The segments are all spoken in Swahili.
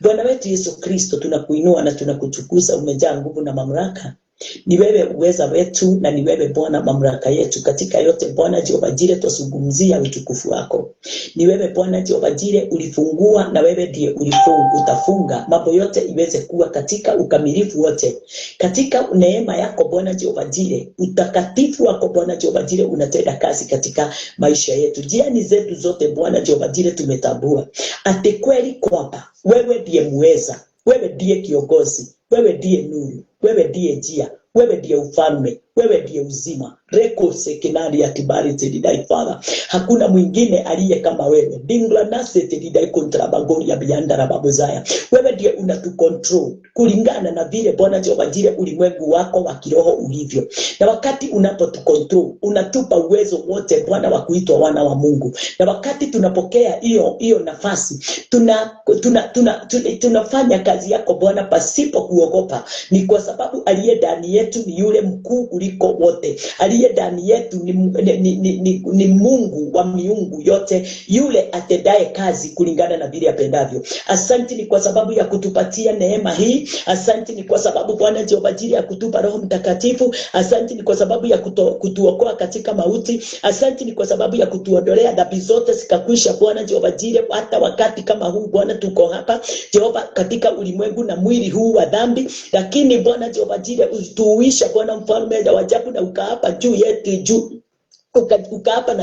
Bwana wetu Yesu Kristo, tunakuinua na tunakutukuza. Umejaa nguvu na mamlaka. Ni wewe uweza wetu na ni wewe Bwana mamlaka yetu katika yote. Bwana Jehova Jire, twazungumzia utukufu wako. Ni wewe Bwana Jehova Jire ulifungua, na wewe ndiye utafunga mambo yote iweze kuwa katika ukamilifu wote, katika neema yako Bwana Jehova Jire. Utakatifu wako Bwana Jehova Jire unatenda kazi katika maisha yetu, jiani zetu zote Bwana Jehova Jire. Tumetambua ati kweli kwamba wewe ndiye muweza, wewe ndiye kiongozi, wewe ndiye nuru, wewe ndiye njia, wewe ndiye ufalme, wewe ndiye uzima. Reko sekenari ya kibali tedidai Father. Hakuna mwingine aliye kama wewe. Dingla nase tedidai kontrabagori ya biandara babuzaya. Wewe ndiye unatukontrol kulingana na vile Bwana Jehova Jire ulimwengu wako wa kiroho ulivyo. Na wakati unapotukontrol, unatupa uwezo wote Bwana wa kuitwa wana wa Mungu. Na wakati tunapokea hiyo nafasi, tunafanya kazi yako Bwana pasipo kuogopa. Ni kwa sababu aliye ndani yetu ni yule mkuu kuliko wote. Aliye ndani yetu ni Mungu wa miungu yote, yule atendaye kazi kulingana na vile apendavyo. Asante ni kwa sababu ya kutupatia neema hii. Asante ni kwa sababu Bwana Jehova Jire ya kutupa Roho Mtakatifu. Asante ni kwa sababu ya kutuokoa katika mauti. Asante ni kwa sababu ya kutuondolea dhambi zote zikakwisha Bwana Jehova Jire. Hata wakati kama huu Bwana tuko hapa Jehova katika ulimwengu na mwili huu wa dhambi, lakini Bwana Jehova Jire utuisha Bwana mfalme wa ajabu, na ukaapa juu yetu juu ukaapa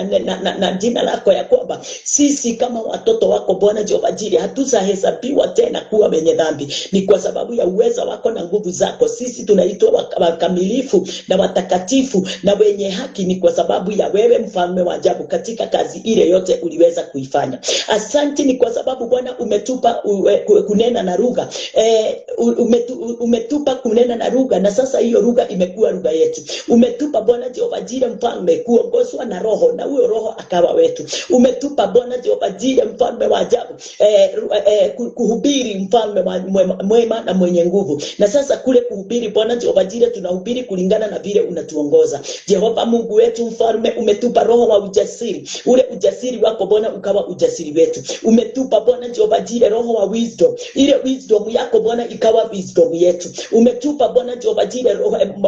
na jina lako ya kwamba sisi kama watoto wako Bwana Jehova Jire hatutahesabiwa tena kuwa wenye dhambi. Ni kwa sababu ya uweza wako na nguvu zako sisi tunaitwa wakamilifu na watakatifu na wenye haki. Ni kwa sababu ya wewe mfalme wa ajabu katika kazi ile yote uliweza kuifanya. Asante ni kwa sababu Bwana umetupa kunena na lugha. Umetupa kunena na lugha, na sasa hiyo lugha imekuwa lugha yetu. Umetupa Bwana Jehova Jire mfalme kuongozwa na Roho, na huyo Roho akawa wetu. Umetupa Bwana Jehova Jire mfalme wa ajabu kuhubiri mfalme mwema na mwenye nguvu. Na sasa kule kuhubiri Bwana Jehova Jire tunahubiri kulingana na vile unatuongoza. Jehova Mungu wetu mfalme, umetupa roho wa ujasiri. Ule ujasiri wako Bwana ukawa ujasiri wetu. Umetupa Bwana Jehova Jire roho wa wisdom. Ile wisdom yako Bwana ikawa wisdom yetu. Umetupa Bwana Jehova Jire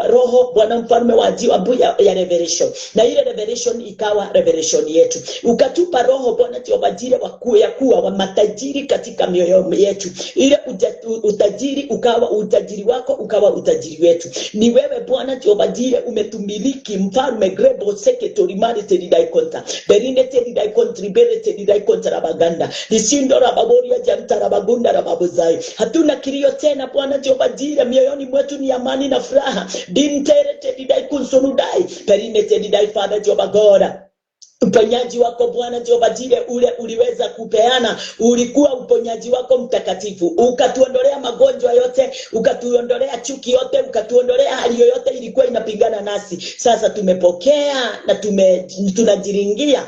roho Bwana mfalme wa ajabu ya revelation. Na ile revelation ikawa revelation yetu. Ukatupa roho Bwana Jehova Jire kuwa wa matajiri katika mioyo yetu. Ile utajiri ukawa utajiri wako ukawa utajiri wetu. Ni wewe Bwana Jehova Jire umetumiliki mfalme grebo secretary marite didai konta. Berinete didai contribute didai konta rabaganda. Lisindo rababoria janta rabagunda rababuzai. Hatuna kilio tena Bwana Jehova Jire, mioyoni mwetu ni amani na furaha. Dinterete didai kunsoludai. Berinete didai Father Jehova God. Uponyaji wako Bwana Jehova Jire ule uliweza kupeana, ulikuwa uponyaji wako mtakatifu. Ukatuondolea magonjwa yote, ukatuondolea chuki yote, ukatuondolea hali yoyote ilikuwa inapigana nasi. Sasa tumepokea na tunajiringia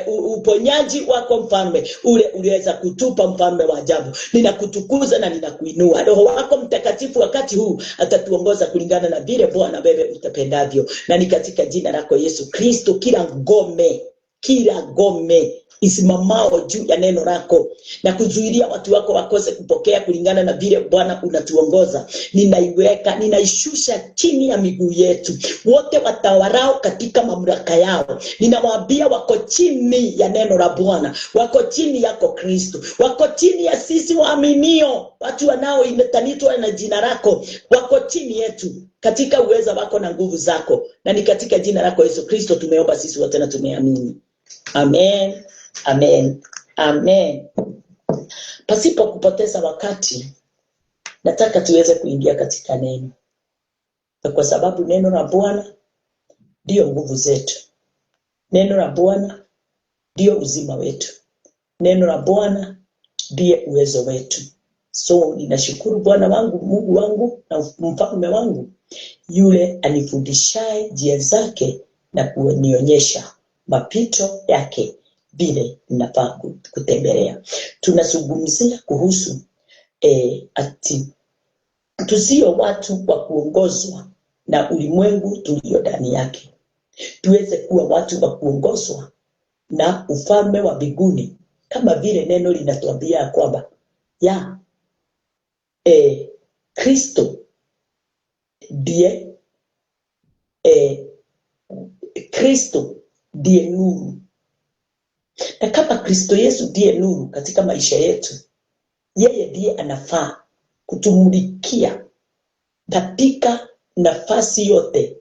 uponyaji wako mfalme ule uliweza kutupa mfalme wa ajabu. Ninakutukuza na ninakuinua. Roho wako Mtakatifu wakati huu atatuongoza kulingana na vile Bwana wewe utapendavyo. Na ni katika jina lako Yesu Kristo, kila ngome isimamao juu ya neno lako na kuzuilia watu wako wakose kupokea kulingana na vile Bwana unatuongoza, ninaishusha chini ya miguu yetu. Wote watawarao katika mamlaka yao, ninawaambia wako chini ya neno la Bwana, wako chini yako Kristo, wako chini ya sisi waaminio, watu wanaoitanitwa na jina lako, wako chini yetu katika uweza wako na nguvu zako. Na ni katika jina lako Yesu Kristo tumeomba sisi wote na tumeamini. Amen. Amen. Amen. Pasipo kupoteza wakati, nataka tuweze kuingia katika neno. Kwa sababu neno la Bwana ndio nguvu zetu. Neno la Bwana ndio uzima wetu. Neno la Bwana ndiye uwezo wetu. So ninashukuru Bwana wangu, Mungu wangu na mfalme wangu, yule anifundishaye njia zake na kunionyesha mapito yake vile ninafaa kutembelea. Tunazungumzia kuhusu ati tusio watu wa kuongozwa na ulimwengu tulio ndani yake. Tuweze kuwa watu wa kuongozwa na ufalme wa mbinguni kama vile neno linatuambia kwamba ya Kristo ndiye Kristo ndiye nuru. Na kama Kristo Yesu ndiye nuru katika maisha yetu, yeye ndiye anafaa kutumulikia katika nafasi yote,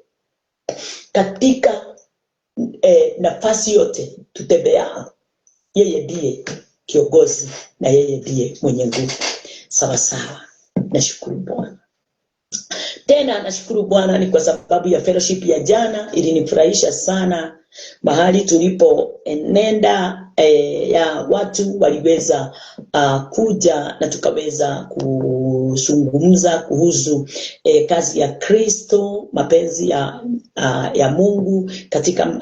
katika nafasi yote tutembea. Yeye ndiye kiongozi na yeye ndiye mwenye nguvu. Sawa sawa. Nashukuru Bwana. Tena nashukuru Bwana ni kwa sababu ya fellowship ya jana, ilinifurahisha sana mahali tulipo enenda ya watu waliweza kuja na tukaweza kuzungumza kuhusu kazi ya Kristo, mapenzi ya Mungu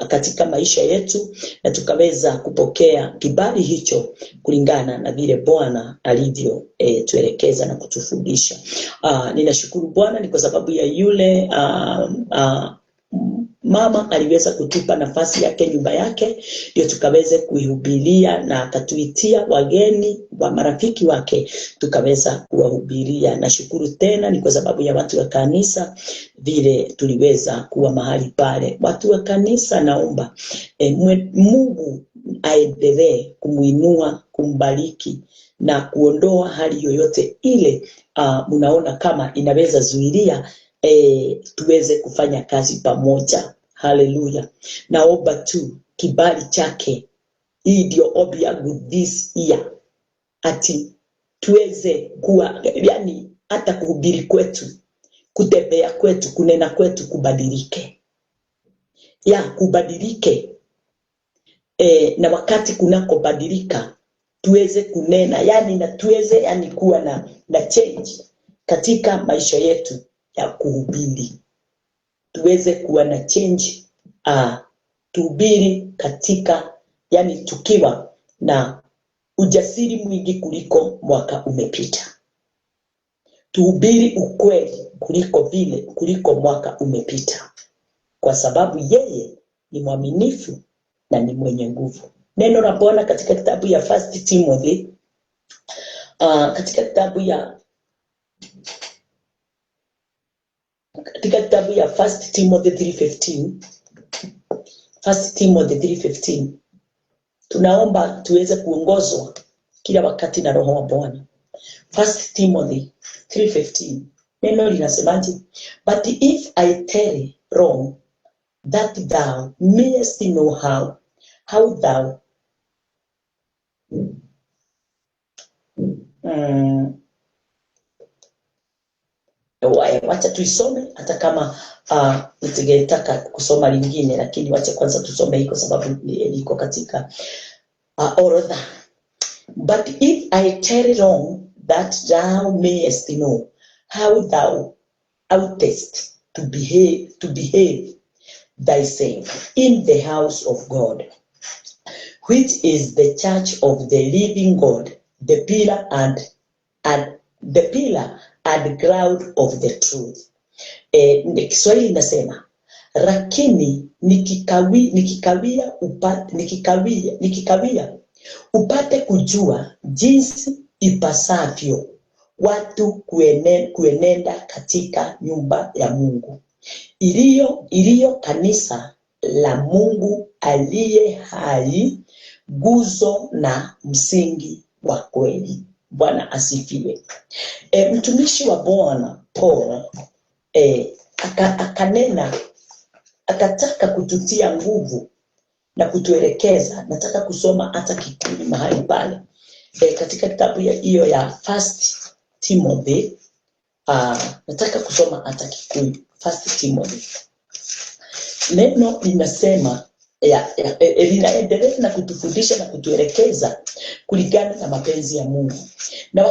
katika maisha yetu, na tukaweza kupokea kibali hicho kulingana na vile Bwana alivyo tuelekeza na kutufundisha. Ninashukuru Bwana ni kwa sababu ya yule mama aliweza kutupa nafasi yake, nyumba yake, ndio tukaweze kuihubiria, na akatuitia wageni wa marafiki wake tukaweza kuwahubiria. Nashukuru tena ni kwa sababu ya watu wa kanisa vile tuliweza kuwa mahali pale. Watu wa kanisa, naomba Mungu aendelee kumuinua, kumbariki na kuondoa hali yoyote ile mnaona kama inaweza zuilia tuweze kufanya kazi pamoja. Haleluya. Naomba tu kibali chake, hii ndio ombi yangu this year, ati tuweze kuwa, yani hata kuhubiri kwetu, kutembea kwetu, kunena kwetu kubadilike. Kubadilike. Na wakati kunakobadilika tuweze kunena, yani na tuweze kuwa na change katika maisha yetu ya kuhubiri. Tuweze kuwa na change, tuhubiri katika, tukiwa na ujasiri mwingi kuliko mwaka umepita. Tuhubiri ukweli kuliko mwaka umepita, kwa sababu yeye ni mwaminifu na ni mwenye nguvu. Neno la Bwana katika kitabu ya First Timothy, katika kitabu ya First Timothy 3:15, First Timothy 3:15, tunaomba tuweze kuongozwa kila wakati na Roho wa Bwana. First Timothy 3:15, neno linasemaje? But if I tell wrong, that thou mayest know how thou wacha tuisome, hata kama nitingetaka kusoma lingine, lakini wacha kwanza tusome hii kwa sababu liko katika orodha. But if I tell wrong, that thou mayest know how thou oughtest to behave thyself in the house of God, which is the church of the living God, the pillar and ground of the truth. Kiswahili inasema, lakini nikikawia upate kujua jinsi ipasavyo watu kuenenda katika nyumba ya Mungu, iliyo kanisa la Mungu aliye hai, nguzo na msingi wa kweli. Bwana asifiwe. Mtumishi wa Bwana Paul akanena, akataka kututia nguvu na kutuelekeza. Nataka kusoma hata kikundi mahali pale katika kitabu hiyo ya First Timothy. Nataka kusoma hata kikundi First Timothy. Neno linasema linaendelea na kutufundisha na kutuelekeza kulingana na mapenzi ya Mungu. Na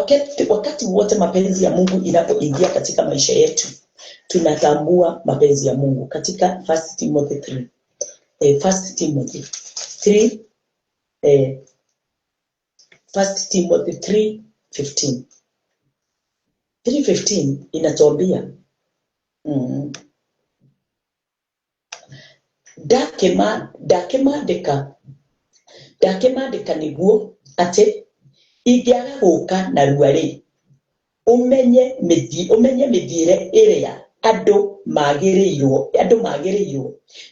wakati wote mapenzi ya Mungu inapoingia katika maisha yetu, tunatambua mapenzi ya Mungu katika First Timothy 3. First Timothy 3:15. 3:15 inatuambia ndakemandika niguo ate igiaga guka na ruari umenye midire area ando magiriirwo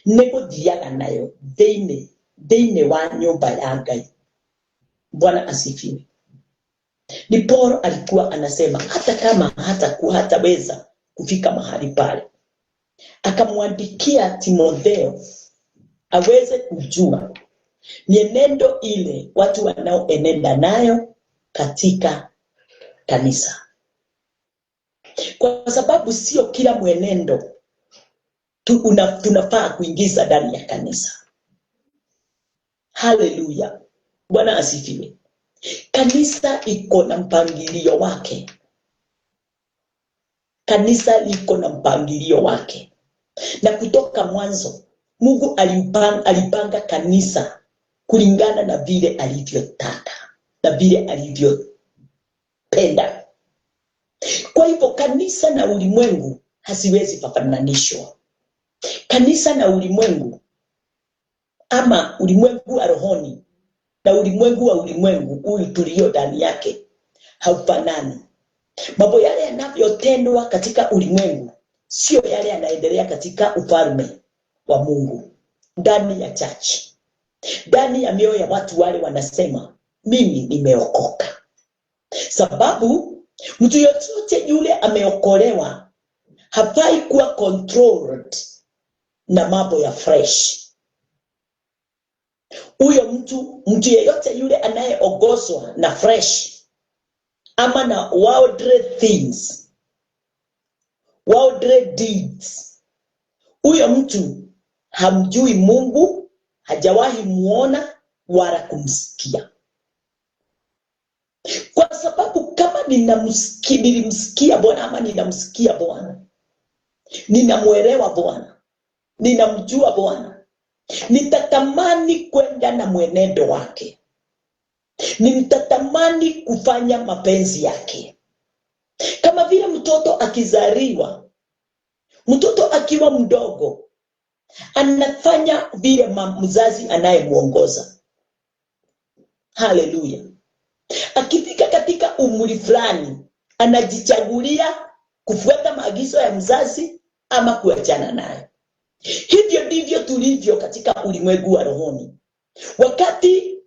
ni guthiaga nayo thiini wa nyumba ya Ngai. Bwana asifiwe. Ni Paulo alikuwa anasema hata kama hataweza kufika mahali pale, akamwandikia Timotheo aweze kujua mienendo ile watu wanaoenenda nayo katika kanisa, kwa sababu sio kila mwenendo tunafaa kuingiza ndani ya kanisa. Haleluya, Bwana asifiwe. Kanisa iko na mpangilio wake. Kanisa liko na mpangilio wake, na kutoka mwanzo Mungu alipanga kanisa kulingana na vile alivyotaka na vile alivyopenda. Kwa hivyo kanisa na ulimwengu hasiwezi kufananishwa. Kanisa na ulimwengu, ama ulimwengu wa rohoni na ulimwengu wa ulimwengu huyu tulio ndani yake, haufanani. Mambo yale yanavyotendwa katika ulimwengu sio yale yanaendelea katika ufalme wa Mungu, ndani ya church, ndani ya mioyo ya watu wale wanasema mimi nimeokoka. Sababu mtu yote yule ameokolewa hafai kuwa controlled na mambo ya fresh. Huyo mtu yeyote yule anayeongozwa na fresh ama na worldly things, worldly deeds, huyo mtu hamjui Mungu, hajawahi muona wala kumsikia. Kwa sababu kama nilimsikia Bwana ama ninamsikia Bwana, ninamuelewa Bwana, ninamjua Bwana, nitatamani kwenda na mwenendo wake, nitatamani kufanya mapenzi yake. Kama vile mtoto akizaliwa, mtoto akiwa mdogo anafanya vile mzazi anayemuongoza. Haleluya. Akifika katika umri fulani anajichagulia kufuata maagizo ya mzazi ama kuachana naye. Hivyo ndivyo tulivyo katika ulimwengu wa rohoni. Wakati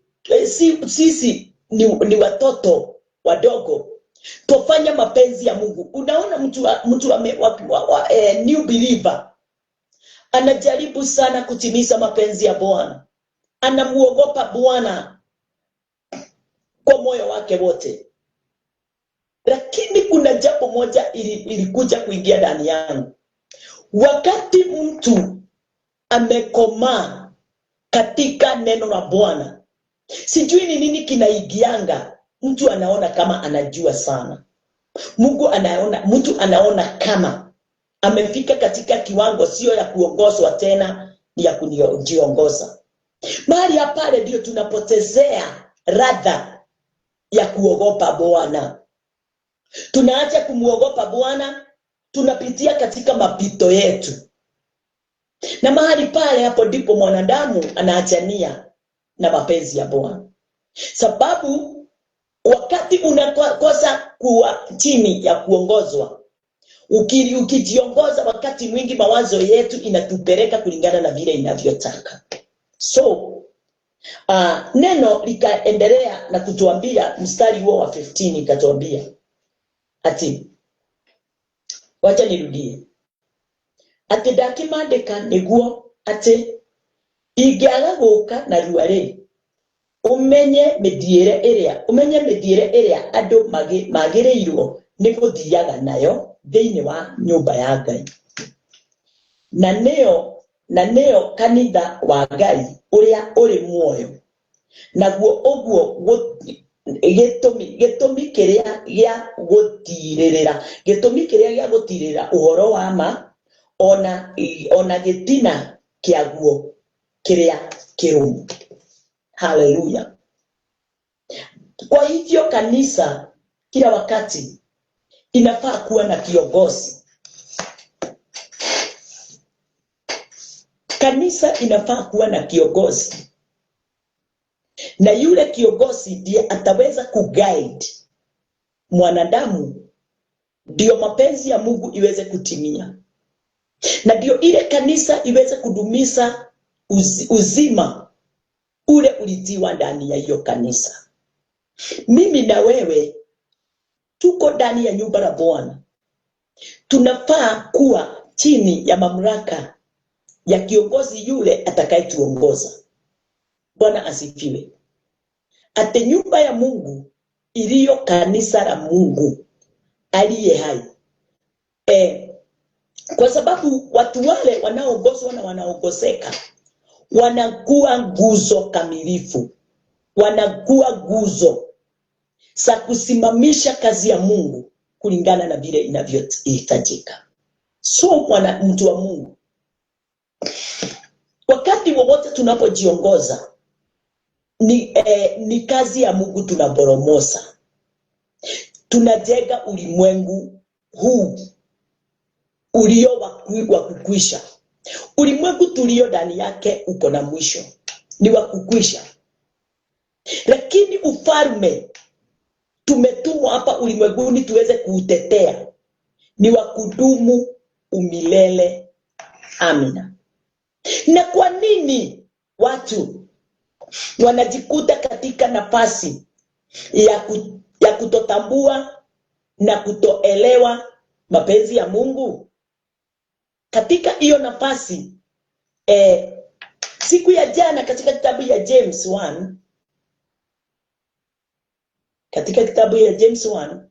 sisi ni watoto wadogo, tufanya mapenzi ya Mungu. Unaona mtu new believer anajaribu sana kutimiza mapenzi ya Bwana, anamuogopa Bwana kwa moyo wake wote. Lakini kuna jambo moja ilikuja kuingia ndani yangu. Wakati mtu amekomaa katika neno la Bwana, sijui ni nini kinaigianga, mtu anaona kama anajua sana. Mtu anaona kama amefika katika kiwango sio ya kuongozwa tena, ni ya kujiongoza. Mahali pale ndio tunapotezea ladha ya kuogopa Bwana. Tunaacha kumuogopa Bwana, tunapitia katika mapito yetu. Na mahali pale hapo ndipo mwanadamu anaachania na mapenzi ya Bwana. Sababu wakati unakosa kuwa chini ya kuongozwa, ukijiongoza wakati mwingi mawazo yetu inatupeleka kulingana na vile inavyotaka. So neno likaendelea na kutuambia, mstari huo wa 15 ikatuambia ati, wacha nirudie, ati ndakimandika niguo ati ingiaga guka na ruari umenye midire iria andu magiriirwo ni guthiaga nayo thiini wa nyumba ya Ngai, na neo kanitha wa Ngai uria uri muoyo. Naguo uguo gitumi kiria gia gutirira uhoro wa ma, ona gitina kiaguo kiria kirumu. Haleluya. Kwa hivyo kanisa kila wakati inafaa kuwa na kiongozi. Kanisa inafaa kuwa na kiongozi. na yule kiongozi ndiye ataweza kuguide mwanadamu, ndio mapenzi ya Mungu iweze kutimia, na ndio ile kanisa iweze kudumisha uzima ule ulitiwa ndani ya hiyo kanisa. Mimi na wewe tuko ndani ya nyumba la Bwana, tunafaa kuwa chini ya mamlaka ya kiongozi yule atakayetuongoza. Bwana asifiwe. Ate nyumba ya Mungu iliyo kanisa la Mungu aliye hai. Kwa sababu watu wale wanaoongozwa na wanaongozeka wanakuwa nguzo kamilifu, wanakuwa nguzo za kusimamisha kazi ya Mungu kulingana na vile inavyohitajika. So mtu wa Mungu, wakati wowote tunapojiongoza ni kazi ya Mungu tunaboromosa. Tunajenga ulimwengu huu ulio wa kukwisha. Ulimwengu tulio ndani yake uko na mwisho, ni wa kukwisha. Lakini ufalme tumetumwa hapa ulimwenguni tuweze kuutetea, ni wa kudumu umilele. Amina. Na kwa nini watu wanajikuta katika nafasi ya kutotambua na kutoelewa mapenzi ya Mungu? Katika hiyo nafasi, siku ya jana katika kitabu ya James 1, katika kitabu ya James 1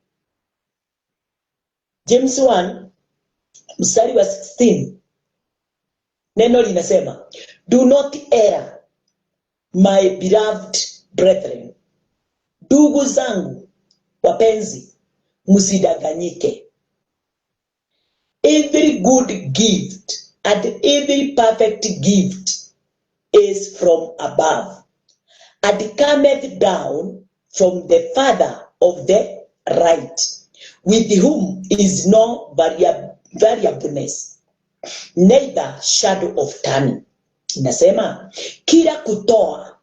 mstari wa 16, neno linasema, do not err, my beloved brethren. Ndugu zangu wapenzi, msidanganyike. Every good gift and every perfect gift is from above, and cometh down from the Father of the right, with whom is no variableness, neither shadow of turning. Inasema, kila kutoa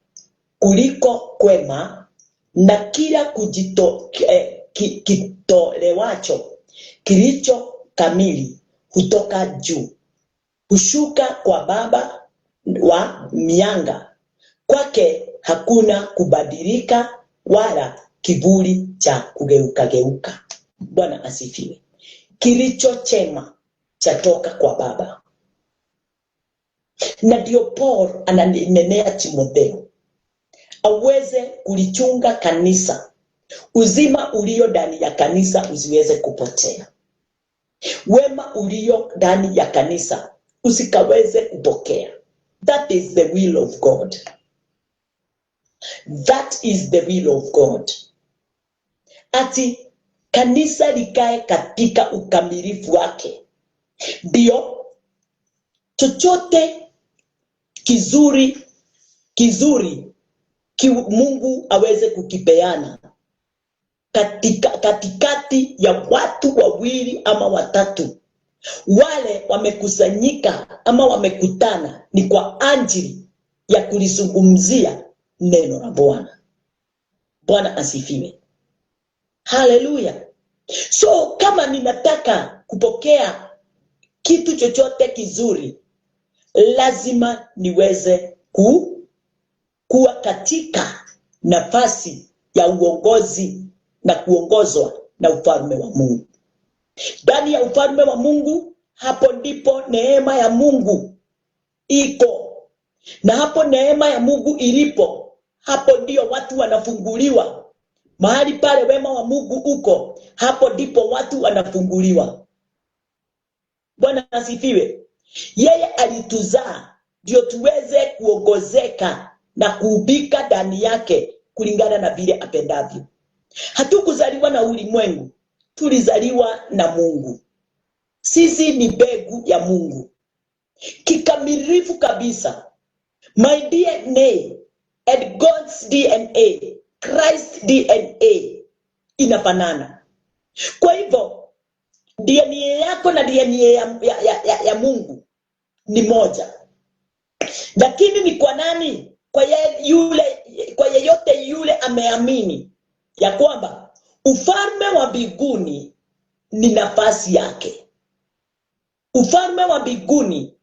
kuliko kwema na kila kitolewacho kilicho kamili hutoka juu, hushuka kwa Baba wa mianga. Kwake hakuna kubadilika wala kivuli cha kugeuka. Bwana asifiwe. Kilicho chema chatoka kwa Baba. Na ndio Paul ananenea Timotheo aweze kulichunga kanisa, uzima ulio ndani ya kanisa usiweze kupotea. Wema ulio ndani ya kanisa usikaweze kupokea. That is the will of God. That is the will of God. Ati kanisa likae katika ukamilifu wake, ndio chochote kizuri Mungu aweze kukipeana katikati ya watu wawili ama watatu. Wale wamekusanyika ama wamekutana ni kwa ajili ya kulizungumzia neno la Bwana. Bwana asifiwe. Haleluya. So kama ninataka kupokea kitu chochote kizuri, lazima niweze kuwa katika nafasi ya uongozi na kuongozwa na ufalme wa Mungu. Ndani ya ufalme wa Mungu, hapo ndipo neema ya Mungu iko. Na hapo neema ya Mungu ilipo, hapo ndio watu wanafunguliwa. Mahali pale wema wa Mungu uko, hapo ndipo watu wanafunguliwa. Bwana asifiwe. Yeye alituzaa ndio tuweze kuongozeka na kuubika ndani yake kulingana na vile apendavyo. Hatukuzaliwa na ulimwengu, tulizaliwa na Mungu. Sisi ni mbegu ya Mungu kikamilifu kabisa. My DNA and God's DNA, Christ DNA inafanana. Kwa hivyo DNA yako na DNA ya Mungu ni moja. Lakini ni kwa nani kwa yeyote yule ameamini ya kwamba ufalme wa mbinguni ni nafasi yake. Ufalme wa mbinguni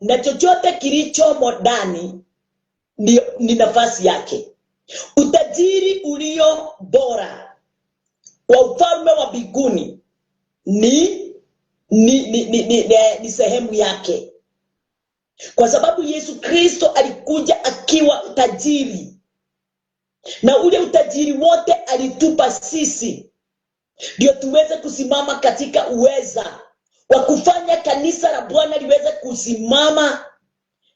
na chochote kilichomo ndani ni nafasi yake. Utajiri ulio bora wa ufalme wa mbinguni ni sehemu yake, kwa sababu Yesu Kristo alikuja akiwa tajiri, na ule utajiri wote alitupa sisi ndio tuweze kusimama katika uweza wa kufanya kanisa la Bwana liweze kusimama,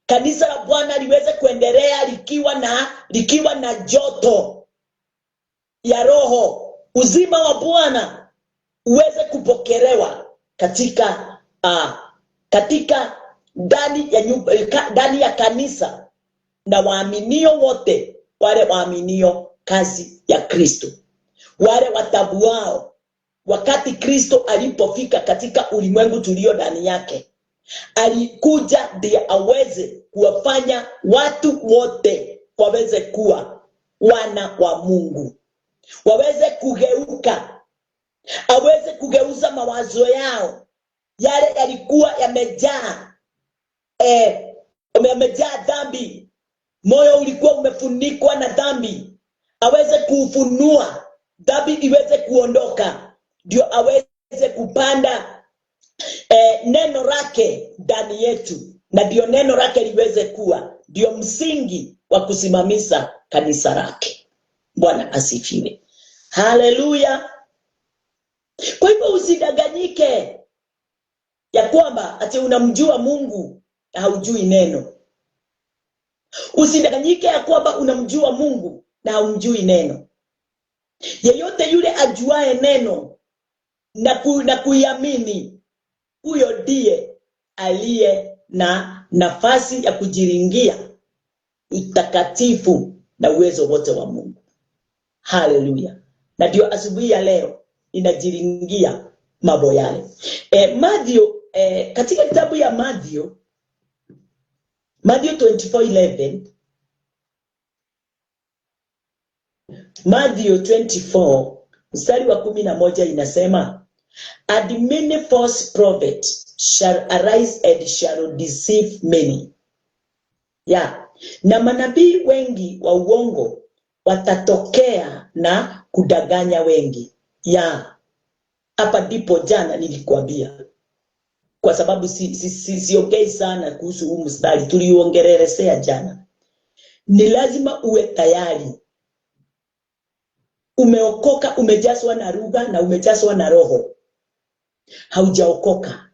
kanisa la Bwana liweze kuendelea likiwa na joto ya roho, uzima wa Bwana uweze kupokelewa katika ndani ya kanisa na waaminio wote, wale waaminio kazi ya Kristo, wale watabuao wakati Kristo alipofika katika ulimwengu tulio ndani yake. Alikuja ndiye aweze kuwafanya watu wote waweze kuwa wana wa Mungu, waweze kugeuka, aweze kugeuza mawazo yao yale yalikuwa yamejaa dhambi. Moyo ulikuwa umefunikwa na dhambi, aweze kuufunua, dhambi iweze kuondoka, ndio aweze kupanda neno lake ndani yetu, na ndio neno lake liweze kuwa ndio msingi wa kusimamisha kanisa lake. Bwana asifiwe. Haleluya. Kwa hivyo usidanganyike ya kwamba ati unamjua Mungu na haujui neno. Usidanganyike ya kwamba unamjua Mungu na haumjui neno. Yeyote yule ajuae neno na kuiamini, huyo ndiye aliye na nafasi ya kujiringia utakatifu na uwezo wote wa Mungu. Haleluya. Na ndio asubuhi ya leo inajiringia mambo yale. Matthew, katika kitabu ya Matthew 24:11, Matthew 24 mstari wa 11 inasema, and many false prophets shall arise and shall deceive many. Na manabii wengi wa uongo watatokea na kudanganya wengi. Hapa ndipo jana nilikuambia, kwa sababu siongei sana kuhusu huu mstari, tuliongelelea jana. Ni lazima uwe tayari. Umeokoka, umejazwa na lugha na umejazwa na roho. Haujaokoka,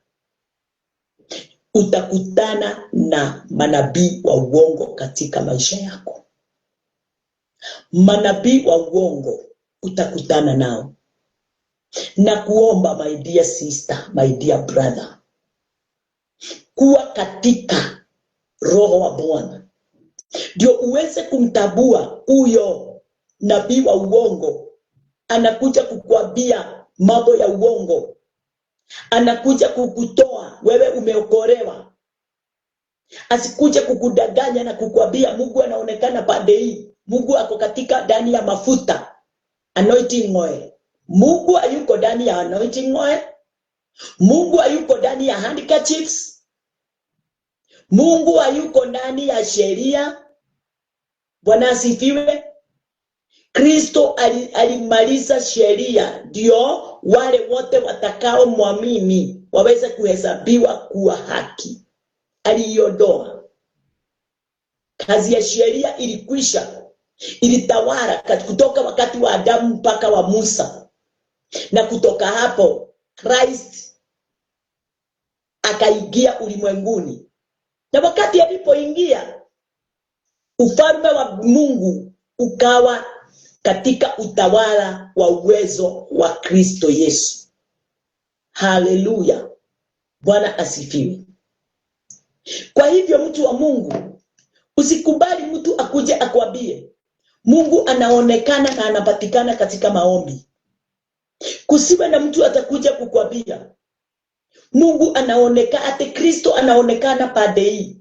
utakutana na manabii wa uongo katika maisha yako. Manabii wa uongo utakutana nao. Na kuomba, my dear sister, my dear brother, kuwa katika roho wa Bwana ndio uweze kumtabua huyo nabii wa uongo. Anakuja kukuambia mambo ya uongo, anakuja kukutoa wewe umeokolewa. Asikuje kukudanganya na kukuambia Mungu anaonekana pande hii, Mungu ako katika ndani ya mafuta, anointing oil. Mungu hayuko ndani ya anointing oil. Mungu hayuko ndani ya handkerchiefs. Mungu hayuko ndani ya sheria. Bwana asifiwe. Kristo alimaliza sheria ndio wale wote watakao muamini waweze kuhesabiwa kuwa haki. Aliiondoa. Kazi ya sheria ilikwisha. Ilitawala kutoka wakati wa Adamu mpaka wa Musa. Na kutoka hapo Christ akaingia ulimwenguni. Na wakati alipoingia, ufalme wa Mungu ukawa katika utawala wa uwezo wa Kristo Yesu. Haleluya. Bwana asifiwe. Kwa hivyo mtu wa Mungu, usikubali mtu akuje akwambie Mungu anaonekana na anapatikana katika maombi. Kusiwe na mtu atakuja kukwambia Mungu anaonekana, ate Kristo anaonekana pande hii,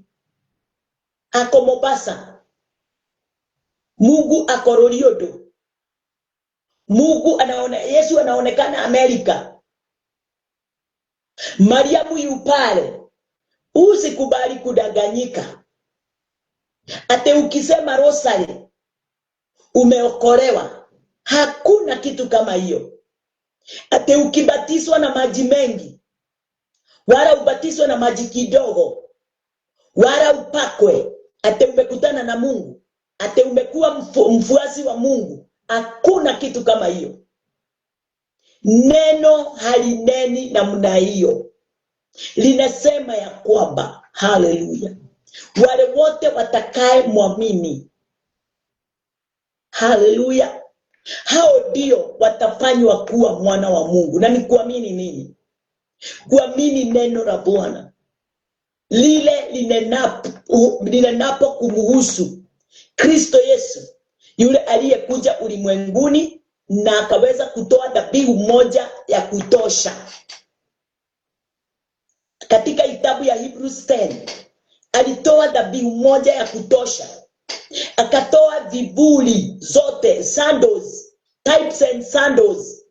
ako Mombasa, Mungu akororiodo. Mungu Yesu anaonekana Amerika. Mariamu yupale. Usikubali kudanganyika. Ate ukisema rosari umeokolewa. Hakuna kitu kama hiyo. Ate ukibatizwa na maji mengi, wala ubatizwe na maji kidogo, wala upakwe, ate umekutana na Mungu, ate umekuwa mfuasi wa Mungu. Hakuna kitu kama hiyo. Neno halineni namna hiyo. Linasema ya kwamba, haleluya, wale wote watakaye muamini, haleluya, hao ndio watafanywa kuwa mwana wa Mungu. Na ni kuamini nini? Kuamini neno la Bwana lile linenapo kumhusu Kristo Yesu, yule aliyekuja ulimwenguni na akaweza kutoa dhabihu moja ya kutosha. Katika kitabu ya Hebrews 10 alitoa dhabihu moja ya kutosha. Akatoa vivuli zote, sandals, types and sandals,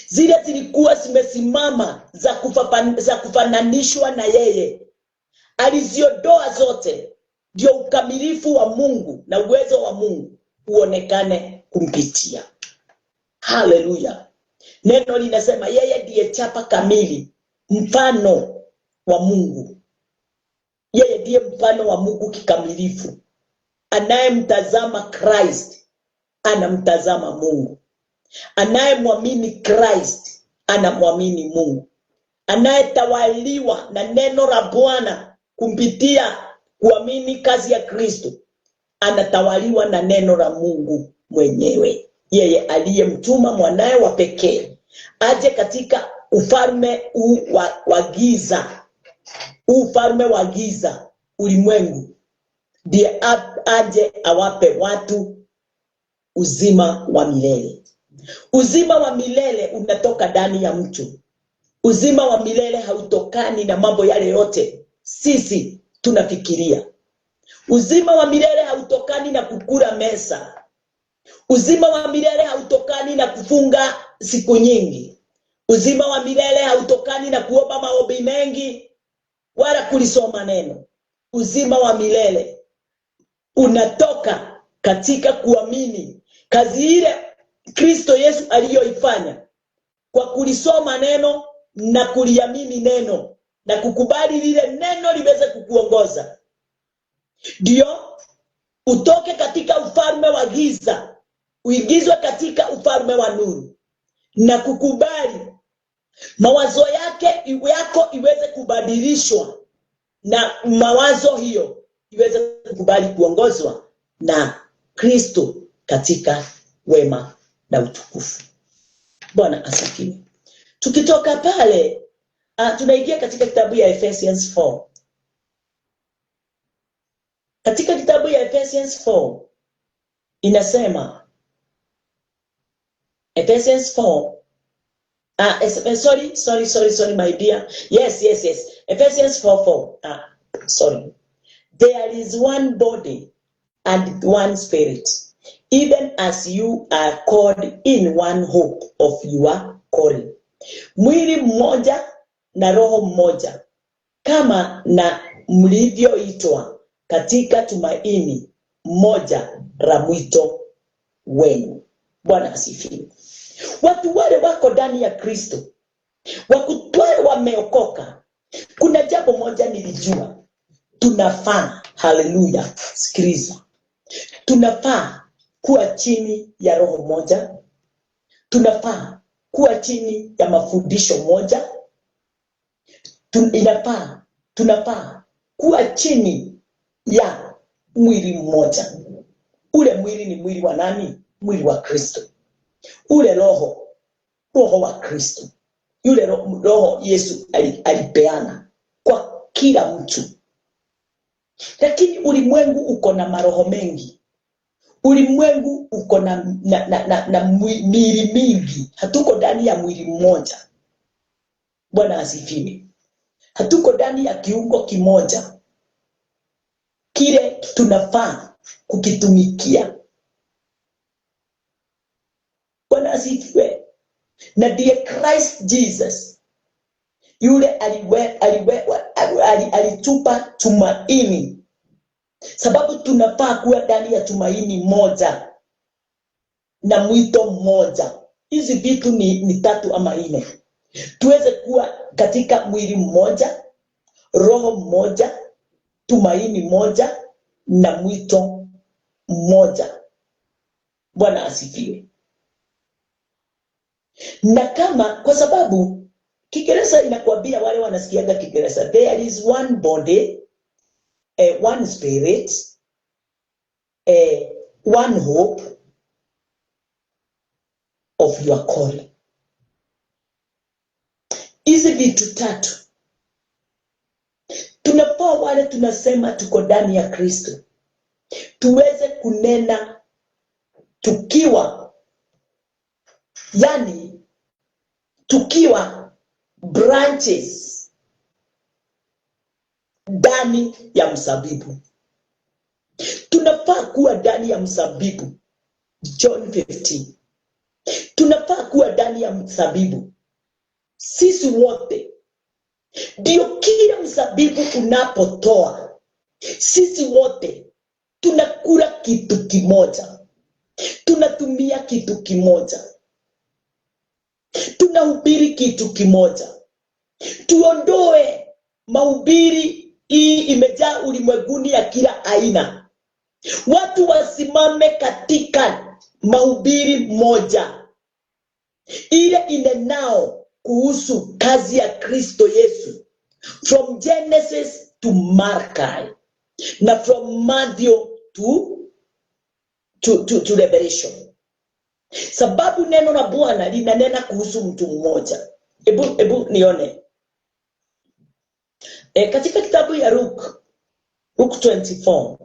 zile zilikuwa zimesimama za kufananishwa na yeye. Aliziondoa zote ndio ukamilifu wa Mungu na uwezo wa Mungu uonekane kumpitia. Haleluya. Neno linasema yeye ndiye chapa kamili, mfano wa Mungu. Yeye ndiye mfano wa Mungu kikamilifu. Anayemtazama Christ anamtazama Mungu. Anayemwamini Christ anamwamini Mungu. Anayetawaliwa na neno la Bwana kumpitia kuamini kazi ya Kristo anatawaliwa na neno la Mungu mwenyewe. Yeye aliyemtuma mwanae wa pekee aje katika ufalme wa giza, ufalme wa giza, ulimwengu, ndiye aje awape watu uzima wa milele. Uzima wa milele unatoka ndani ya mtu. Uzima wa milele hautokani na mambo yale yote sisi tunafikiria. Uzima wa milele hautokani na kukula mesa. Uzima wa milele hautokani na kufunga siku nyingi. Uzima wa milele hautokani na kuomba maombi mengi wala kulisoma neno. Uzima wa milele unatoka katika kuamini kazi ile Kristo Yesu aliyoifanya, kwa kulisoma neno na kuliamini neno na kukubali lile neno liweze kukuongoza. Ndio utoke katika ufalme wa giza uingizwe katika ufalme wa nuru, na kukubali mawazo yako iweze kubadilishwa na mawazo hiyo iweze kukubali kuongozwa na Kristo katika wema na utukufu. Bwana asifiwe. Tukitoka pale tunaingia katika kitabu ya Ephesians 4. Katika kitabu ya Ephesians 4 inasema Ephesians 4 sorry my dear. Yes. Ephesians 4:4. Sorry. There is one body and one spirit, even as you are called in one hope of your calling. Mwili mmoja na roho mmoja, kama na mlivyoitwa katika tumaini mmoja la mwito wenu. Bwana asifiwe. Watu wale wako ndani ya Kristo, wale wameokoka. Kuna jambo moja nilijua, tunafaa, haleluya, sikiliza, tunafaa kuwa chini ya roho moja, tunafaa kuwa chini ya mafundisho moja, tunafaa kuwa chini ya mwili mmoja. Ule mwili ni mwili wa nani? Mwili wa Kristo. Ule roho wa Kristo. Yule roho Yesu alipeana kwa kila mtu. Lakini ulimwengu uko na maroho mengi. Ulimwengu uko na miili mingi. Hatuko ndani ya mwili mmoja. Bwana asifiwe. Hatuko ndani ya kiungo kimoja. Kile tunafaa kukitumikia asifiwe. Na ndiye Christ Jesus yule alitupa tumaini, sababu tunafaa kuwa ndani ya tumaini moja na mwito mmoja. Hizi vitu ni tatu ama nne. Tuweze kuwa katika mwili mmoja, roho mmoja, tumaini moja na mwito mmoja. Bwana asifiwe. Na kama kwa sababu Kiingereza inakwambia, wale wanasikiaga Kiingereza, there is one body, one spirit, one hope of your calling. Hizi vitu tatu tunafaa, wale tunasema tuko ndani ya Kristo, tuweze kunena tukiwa, yani tukiwa branches ndani ya mzabibu. Tunafaa kuwa ndani ya mzabibu, John 15. Tunafaa kuwa ndani ya mzabibu sisi wote. Ndio kila mzabibu unapotoa, sisi wote tunakula kitu kimoja, tunatumia kitu kimoja, tunahubiri kitu kimoja. Tuondoe mahubiri hii imejaa ulimwenguni ya kila aina. Watu wasimame katika mahubiri moja, ile inenao kuhusu kazi ya Kristo Yesu, from Genesis to Malachi, na from Matthew to Revelation. Sababu neno la Bwana linanena kuhusu mtu mmoja. Ebu nione. Katika kitabu ya Luke 24.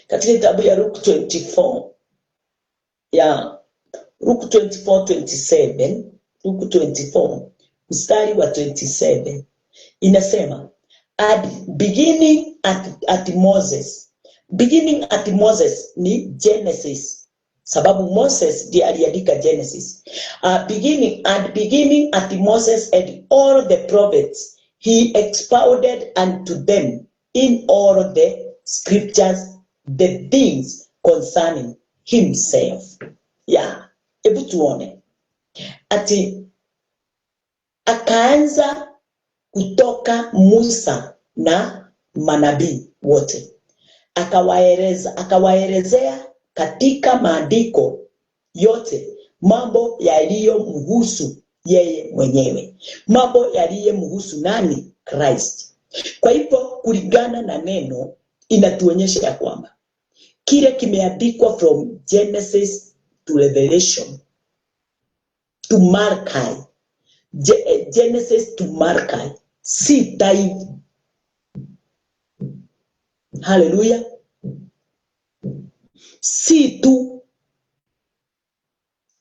Katika kitabu ya Luke 24. Ya Luke 24:27, Luke 24 mstari wa 27 inasema, beginning at Moses ni Genesis, sababu Moses ndiye aliandika Genesis. Beginning at Moses and all the prophets, he expounded unto them in all the scriptures the things concerning himself. Yeah, hebu tuone. Ati akaanza kutoka Musa na manabii wote, akawaelezea katika maandiko yote mambo yaliyomhusu yeye mwenyewe, mambo yaliyomhusu nani? Christ. Kwa hivyo kulingana na neno inatuonyesha ya kwamba kile kimeandikwa from Genesis to Revelation to Malachi, Genesis to Malachi, si time. Hallelujah. Si tu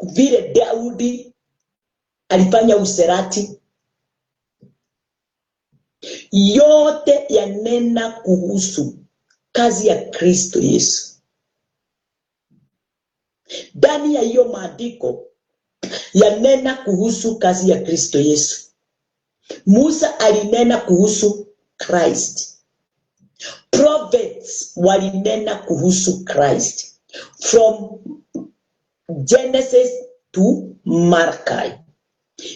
vile Daudi alifanya userati, yote yanena kuhusu kazi ya Kristo Yesu. Ndani ya hiyo maandiko yanena kuhusu kazi ya Kristo Yesu. Musa alinena kuhusu Christ. Prophets walinena kuhusu Christ from Genesis to Malachi.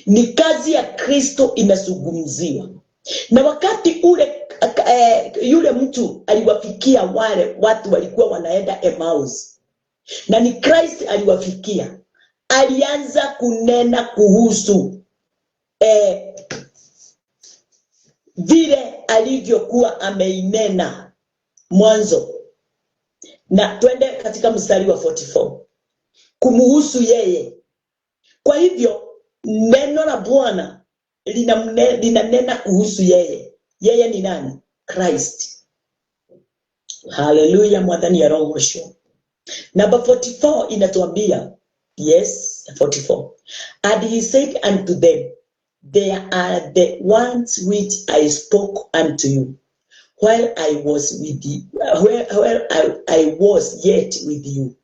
Ni kazi ya Kristo inazungumziwa. Na wakati ule yule mtu aliwafikia, wale watu walikuwa wanaenda Emmaus, na ni Christ aliwafikia, alianza kunena kuhusu vile alivyokuwa ameinena mwanzo. Na twende katika mstari wa 44 kumuhusu yeye. Kwa hivyo neno la Bwana linanena kuhusu yeye. Yeye ni nani? Christ. Hallelujah, mwadhani ya roho mwisho. Number 44 inatuambia, yes, 44. And he said unto them, they are the ones which I spoke unto you while I was with you, while I was yet with you,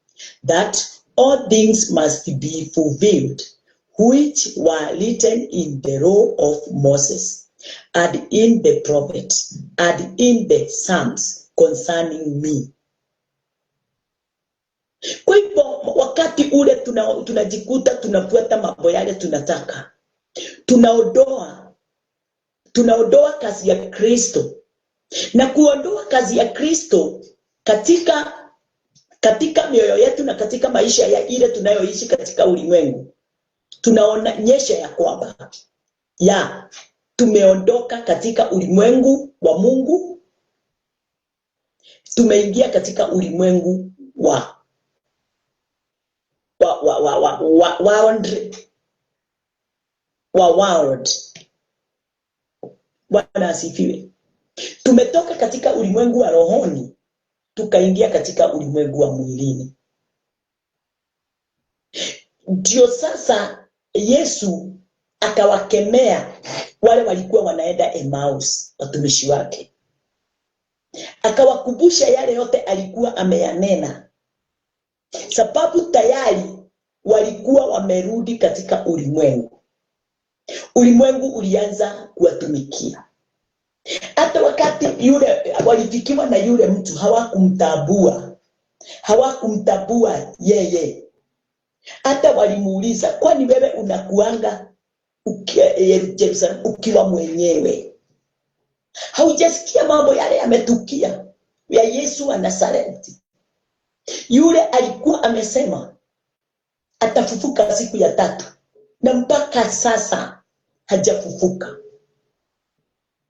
that all things must be fulfilled, which were written in the law of Moses, and in the prophets, and in the Psalms concerning me. Kwa hivyo wakati ule tunajikuta tunafuata mambo yale tunataka, tunaondoa kazi ya Kristo, na kuondoa kazi ya Kristo katika mioyo yetu na katika maisha ya ile tunayoishi katika ulimwengu, tunaonyesha ya kwamba tumeondoka katika ulimwengu wa Mungu, tumeingia katika ulimwengu wa world. Bwana asifiwe. Tumetoka katika ulimwengu wa rohoni tukaingia katika ulimwengu wa mwilini. Ndio sasa Yesu akawakemea wale walikuwa wanaenda Emmaus, watumishi wake. Akawakumbusha yale yote alikuwa ameyanena, sababu tayari walikuwa wamerudi katika ulimwengu. Ulimwengu ulianza kuwatumikia. Hata wakati yule walifikiwa na yule mtu, hawakumtabua yeye. Hata walimuuliza, kwani wewe unakuanga Yerusalemu ukiwa mwenyewe? Haujasikia mambo yale yametukia ya Yesu wa Nazareti? Yule alikuwa amesema atafufuka siku ya 3, na mpaka sasa hajafufuka.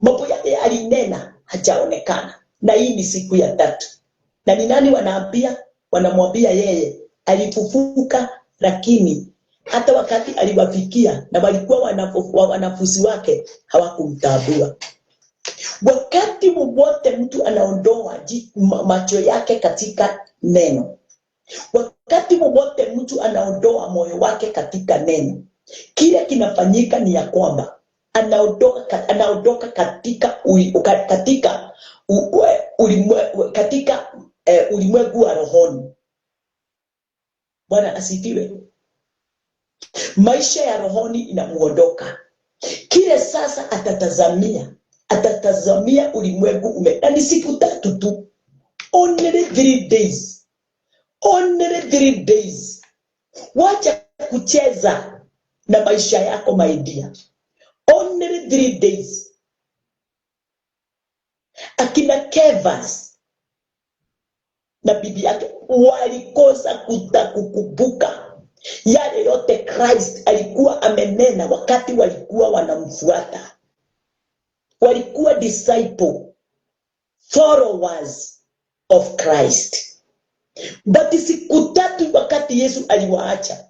Mambo yale alinena hajaonekana, na hii ni siku ya 3. Na ni nani wanamwambia yeye alifufuka? Lakini hata wakati aliwafikia na walikuwa wanafunzi wake hawakumtambua. Wakati wowote mtu anaondoa macho yake katika neno, wakati wowote mtu anaondoa moyo wake katika neno, kile kinafanyika ni ya kwamba anaondoka katika ulimwengu wa rohoni. Bwana asifiwe. Maisha ya rohoni inamuondoka. Kile sasa atatazamia ulimwengu na ni siku 3 tu. Only 3 days. Only 3 days. Wacha kucheza na maisha yako, my dear. Only 3 days. Akina Kevas na bibi yake walikosa kukumbuka yale yote Christ alikuwa amenena wakati walikuwa wanamfuata. Walikuwa disciple, followers of Christ. But siku 3 wakati Yesu aliwaacha,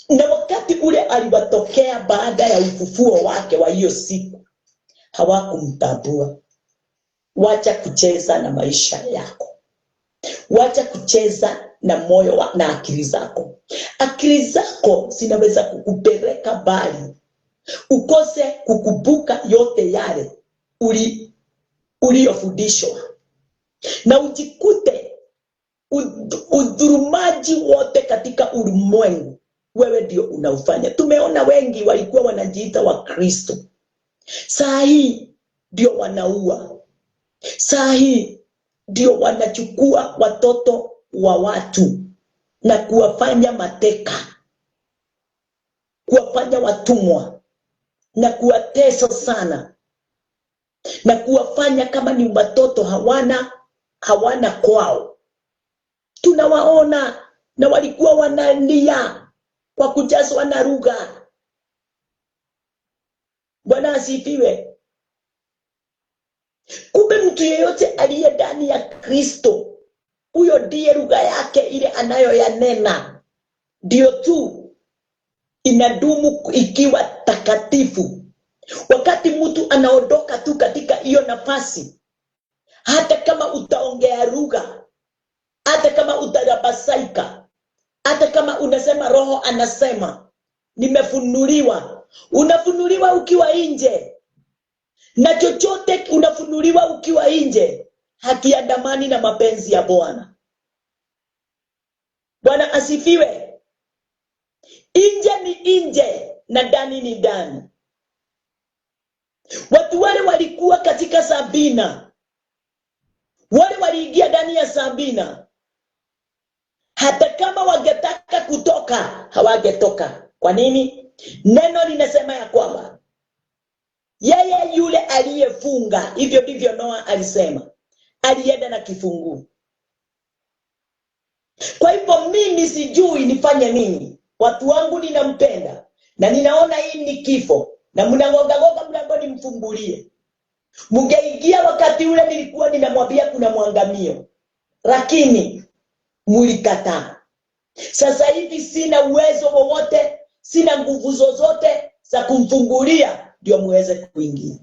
na wakati ule aliwatokea baada ya ufufuo wake wa hiyo siku, hawakumtambua. Wacha kucheza na maisha yako. Wacha kucheza na moyo na akili zako. Akili zako zinaweza kukupeleka mbali, ukose kukumbuka yote yale uliyofundishwa, na ujikute udhurumaji wote katika ulimwengu wewe ndio unaufanya. Tumeona wengi walikuwa wanajiita wa Kristo, saa hii ndio wanaua, saa hii ndio wanachukua watoto wa watu na kuwafanya mateka, kuwafanya watumwa na kuwatesa sana, na kuwafanya kama ni watoto hawana kwao. Tunawaona, na walikuwa wanalia kwa kujazwa na lugha. Bwana asifiwe. Kumbe mtu yeyote aliye ndani ya Kristo, huyo ndiye lugha yake ile anayoyanena ndio tu inadumu ikiwa takatifu. Wakati mtu anaondoka tu katika hiyo nafasi, hata kama utaongea lugha, hata kama utarabasaika, hata kama unasema Roho anasema nimefunuliwa, unafunuliwa ukiwa nje. Na chochote unafunuliwa ukiwa nje hakiandamani na mapenzi ya Bwana. Bwana asifiwe. Nje ni nje na ndani ni ndani. Watu wale walikuwa katika Sabina, wale waliingia ndani ya Sabina, hata kama wangetaka kutoka hawangetoka. Kwa nini? Neno linasema ya kwamba yeye yule aliyefunga, hivyo ndivyo Noa alisema, alienda na kifungu. Kwa hivyo mimi sijui nifanye nini. Watu wangu ninampenda na ninaona hii ni kifo, na mnangonga mlangoni mfungulie. Mungeingia wakati ule nilikuwa ninamwambia kuna mwangamio, lakini mulikataa. Sasa hivi sina uwezo wowote, sina nguvu zozote za kumfungulia ndio muweze kuingia.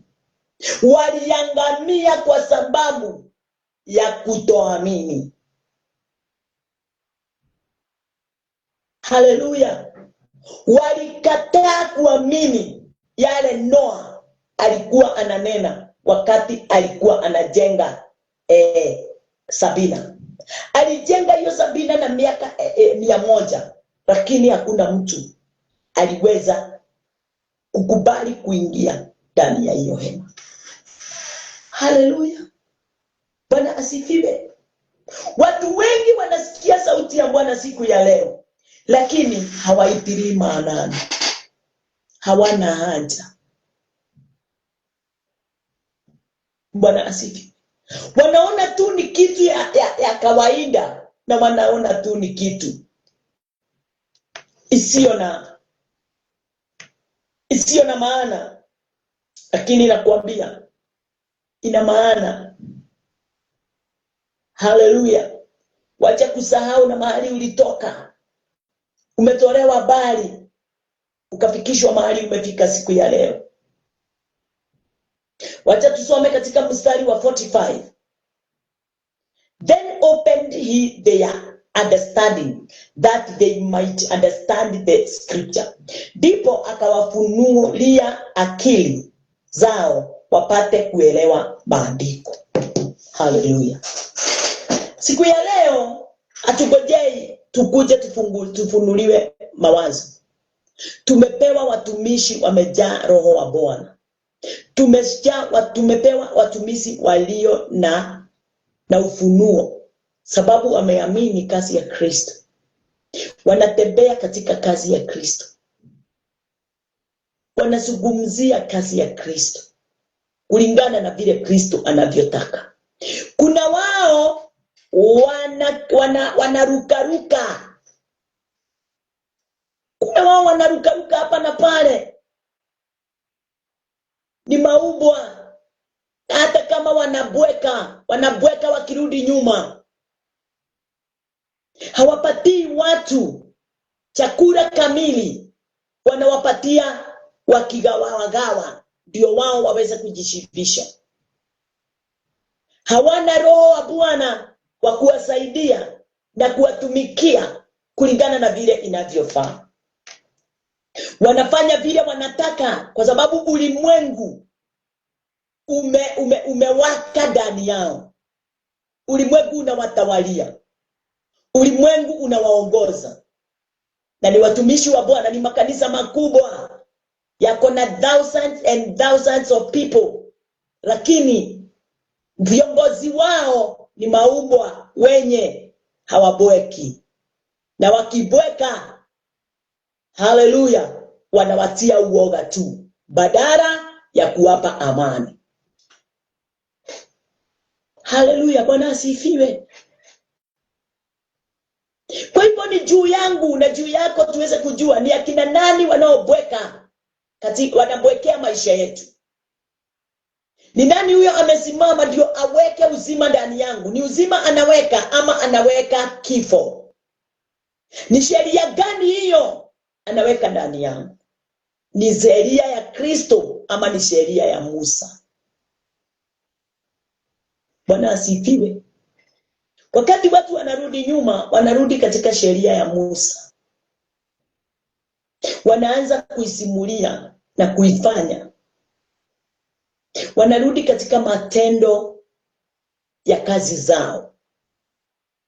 Waliangamia kwa sababu ya kutoamini. Haleluya. Walikataa kuamini yale Noa alikuwa ananena wakati alikuwa anajenga Sabina. Alijenga hiyo Sabina na miaka 100, lakini hakuna mtu aliweza kukubali kuingia ndani ya hiyo hema. Haleluya. Bwana asifiwe. Watu wengi wanasikia sauti ya Bwana siku ya leo, lakini hawaitilii maanani. Hawana haja. Bwana asifiwe. Wanaona tu ni kitu ya kawaida, na wanaona tu ni kitu isiyo na maana, lakini nakwambia ina maana. Haleluya. Wacha kusahau na mahali ulitoka. Umetolewa bali ukafikishwa mahali umefika siku ya leo. Wacha tusome katika mstari wa 45. Then opened he their understanding that they might understand the scripture. Ndipo akawafunulia akili zao wapate kuelewa maandiko. Haleluya. Siku ya leo atugojei tukuje tufunuliwe mawazo. Tumepewa watumishi wamejaa roho wa Bwana. Tumepewa watumishi walio na ufunuo, sababu wameamini kazi ya Kristo. Wanatembea katika kazi ya Kristo. Wanazungumzia kazi ya Kristo kulingana na vile Kristo anavyotaka. Kuna wao wanarukaruka. Kuna wao wanarukaruka hapa na pale. Ni maubwa. Hata kama wanabweka wakirudi nyuma. Hawapatii watu chakula kamili. Wanawapatia wakigawa ndio wao waweze kujishibisha. Hawana roho wa Bwana wa kuwasaidia na kuwatumikia kulingana na vile inavyofaa. Wanafanya vile wanataka kwa sababu ulimwengu umewaka ndani yao. Ulimwengu unawatawalia. Ulimwengu unawaongoza. Na ni watumishi wa Bwana, ni makanisa makubwa. Yako na thousands and thousands of people. Lakini viongozi wao ni maubwa wenye hawabweki. Na wakibweka, haleluya, wanawatia uoga tu badala ya kuwapa amani. Haleluya, Bwana asifiwe. Kwa hivyo ni juu yangu na juu yako tuweze kujua ni akina nani wanaobweka wanabwekea maisha yetu. Ni nani huyo amesimama ndio aweke uzima ndani yangu? Ni uzima anaweka ama anaweka kifo? Ni sheria gani hiyo anaweka ndani yangu? Ni sheria ya Kristo ama ni sheria ya Musa? Bwana asifiwe. Wakati watu wanarudi nyuma, wanarudi katika sheria ya Musa. Wanaanza kuisimulia na kuifanya. Wanarudi katika matendo ya kazi zao.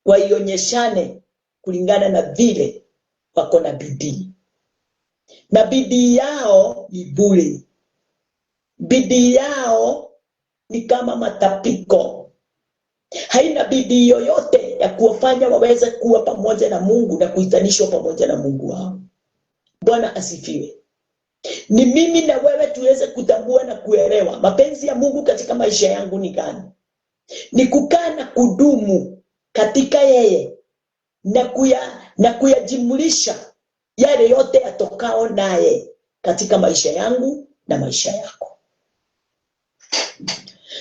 Waionyeshane kulingana na vile wako na bidii. Na bidii yao ni bure. Bidii yao ni kama matapiko. Haina bidii yoyote ya kuwafanya waweze kuwa pamoja na Mungu na kuitanishwa pamoja na Mungu wao. Bwana asifiwe. Ni mimi na wewe tuweze kutambua na kuelewa mapenzi ya Mungu katika maisha yangu ni gani. Ni kukaa na kudumu katika yeye na kuyajimulisha yale yote yatokao naye katika maisha yangu na maisha yako.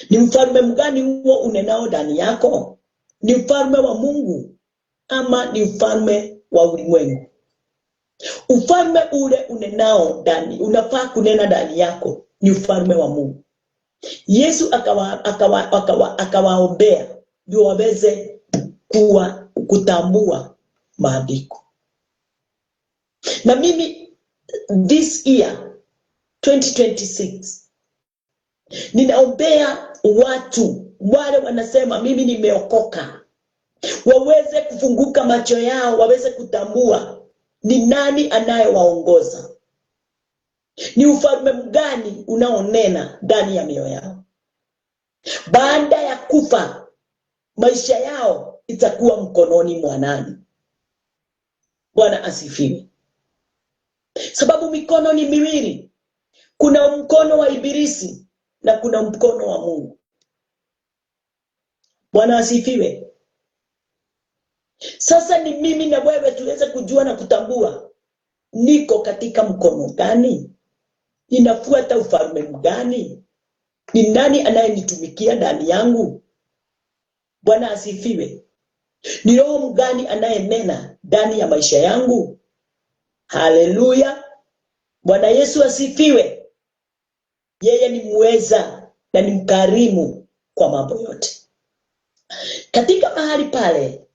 Ni mfalme mgani huo unenao ndani yako? Ni mfalme wa Mungu ama ni mfalme wa ulimwengu? Ufalme ule unenao ndani, unafaa kunena ndani yako, ni ufalme wa Mungu. Yesu akawaombea ndio waweze kutambua maandiko. Na mimi this year 2026 ninaombea watu wale wanasema mimi nimeokoka, waweze kufunguka macho yao, waweze kutambua ni nani anayewaongoza. Ni ufalme mgani unaonena ndani ya mioyo yao. Baada ya kufa, maisha yao itakuwa mkononi mwa nani? Bwana asifiwe. Sababu mikono ni miwili. Kuna mkono wa ibilisi na kuna mkono wa Mungu. Bwana asifiwe. Sasa ni mimi na wewe tuweze kujua na kutambua niko katika mkono gani? Ninafuata ufalme gani? Ni nani anayenitumikia ndani yangu? Bwana asifiwe. Ni roho mgani anayenena ndani ya maisha yangu? Haleluya. Bwana Yesu asifiwe. Yeye ni muweza na ni mkarimu kwa mambo yote. Katika mahali pale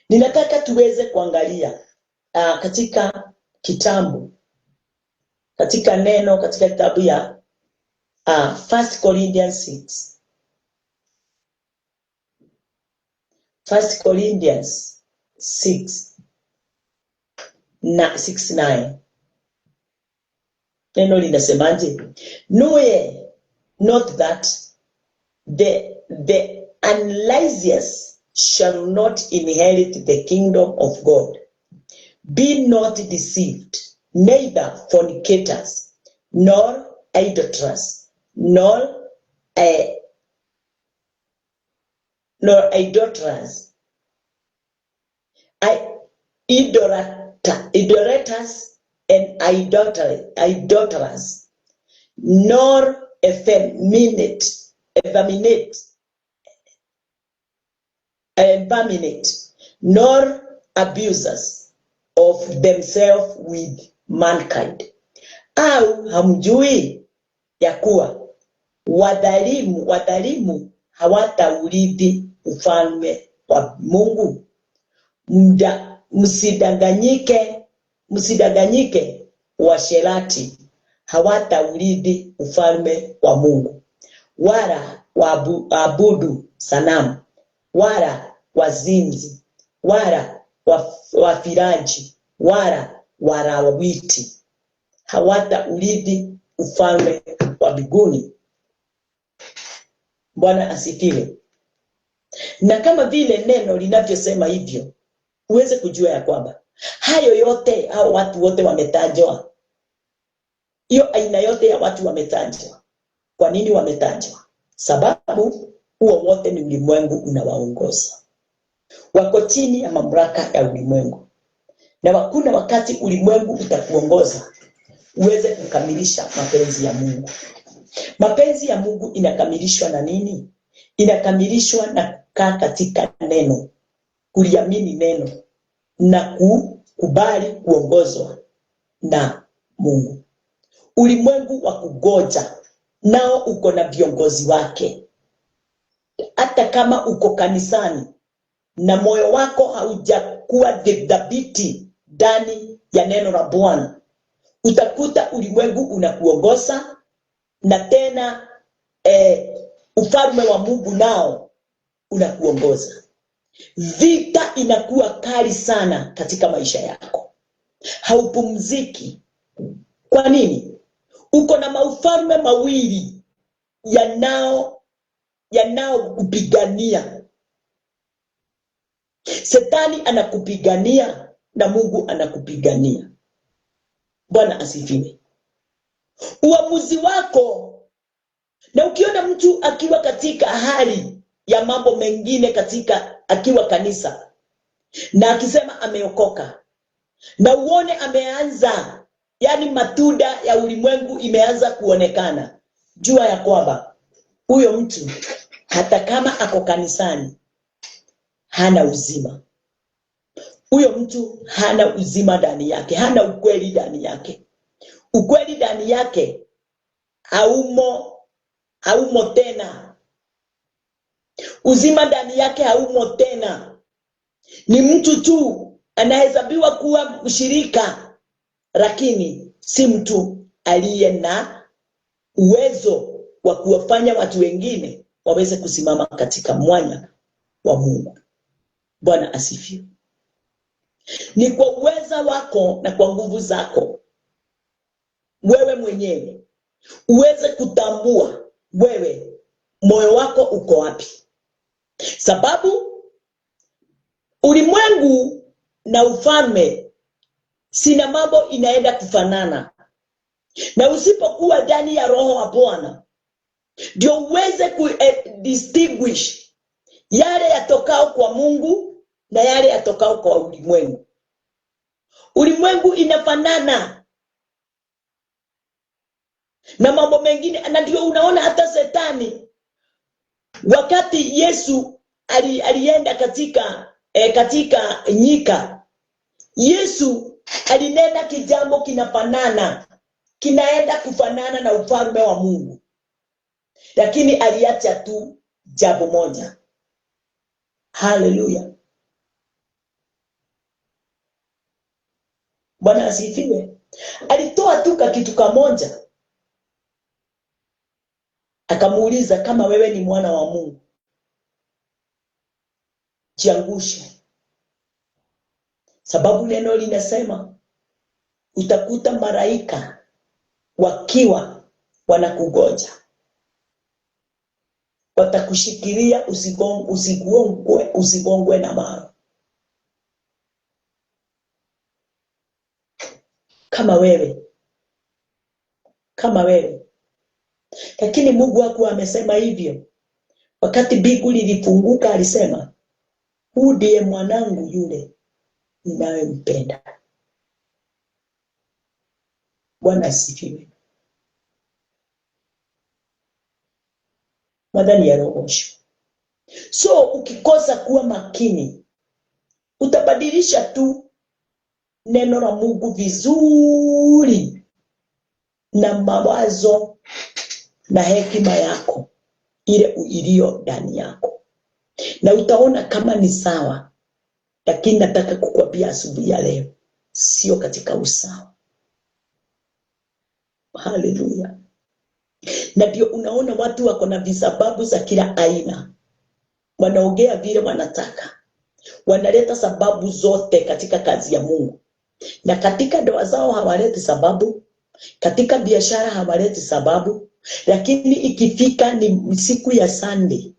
ninataka tuweze kuangalia katika kitabu, katika neno, katika kitabu ya 1 Corinthians 6. 1 Corinthians 6:9. Neno linasemaje? Know ye not that the unrighteous shall not inherit the kingdom of God. Be not deceived, neither fornicators, nor idolaters, nor idolaters, idolaters and idolaters, nor effeminate, nor abusers of themselves with mankind. Au hamjui ya kuwa wadhalimu hawataurithi ufalme wa Mungu? Msidanganyike, washerati hawataurithi ufalme wa Mungu, wala waabudu sanamu, wala wazinzi, wala wafiraji, wala warawiti hawataurithi ufalme wa mbinguni. Bwana asifiwe. Na kama vile neno linavyosema hivyo, uweze kujua ya kwamba hayo yote, hao watu wote wametajwa. Hiyo aina yote ya watu wametajwa. Kwa nini wametajwa? Sababu huo wote ni ulimwengu unawaongoza. Wako chini ya mamlaka ya ulimwengu. Na hakuna wakati ulimwengu utakuongoza uweze kukamilisha mapenzi ya Mungu. Mapenzi ya Mungu inakamilishwa na nini? Inakamilishwa na kukaa katika neno, kuliamini neno na kukubali kuongozwa na Mungu. Ulimwengu wa kugoja nao uko na viongozi wake. Hata kama uko kanisani na moyo wako haujakuwa dhabiti ndani ya neno la Bwana, utakuta ulimwengu unakuongoza, na tena ufalme wa Mungu nao unakuongoza. vita inakuwa kali sana katika maisha yako. Haupumziki. Kwa nini? Uko na maufalme mawili yanao kupigania. Shetani anakupigania na Mungu anakupigania. Bwana asifiwe. Uamuzi wako, na ukiona mtu akiwa katika hali ya mambo mengine akiwa kanisa na akisema ameokoka, na uone ameanza, yani matunda ya ulimwengu imeanza kuonekana, jua ya kwamba huyo mtu hata kama ako kanisani hana uzima. Huyo mtu hana uzima ndani yake, hana ukweli ndani yake. Ukweli ndani yake haumo tena. Uzima ndani yake haumo tena. Ni mtu tu anahesabiwa kuwa mshirika, lakini si mtu aliye na uwezo wa kuwafanya watu wengine waweze kusimama katika mwanya wa Mungu. Bwana asifiwe. Ni kwa uweza wako na kwa nguvu zako wewe mwenyewe uweze kutambua wewe moyo wako uko wapi. Sababu ulimwengu na ufalme sina mambo inaenda kufanana. Na usipokuwa ndani ya roho wa Bwana ndio uweze distinguish yale yatokao kwa Mungu na yale yatokao kwa ulimwengu. Ulimwengu inafanana na mambo mengine, na ndio unaona hata Shetani wakati Yesu alienda katika nyika, Yesu alinena kijambo kinaenda kufanana na ufalme wa Mungu, lakini aliacha tu jambo moja. Haleluya. Bwana asifiwe. Alitoa tu kitu kimoja, akamuuliza, kama wewe ni mwana wa Mungu, jiangushe. Sababu neno linasema utakuta malaika wakiwa wanakugoja, watakushikilia usigongwe na mawe. Kama wewe. Lakini Mungu hakuwa amesema hivyo. Wakati mbingu lilifunguka alisema, huyu ndiye mwanangu yule ninayempenda. Bwana asifiwe. Madhani ya roho. So ukikosa kuwa makini, utabadilisha tu neno la Mungu vizuri na mawazo na hekima yako ile iliyo ndani yako, na utaona kama ni sawa. Lakini nataka kukuambia asubuhi ya leo, sio katika usawa. Haleluya. Na ndio unaona watu wako na visababu za kila aina, wanaongea vile wanataka, wanaleta sababu zote katika kazi ya Mungu. Na katika ndoa zao hawaleti sababu, katika biashara hawaleti sababu, lakini ikifika ni siku ya Sunday,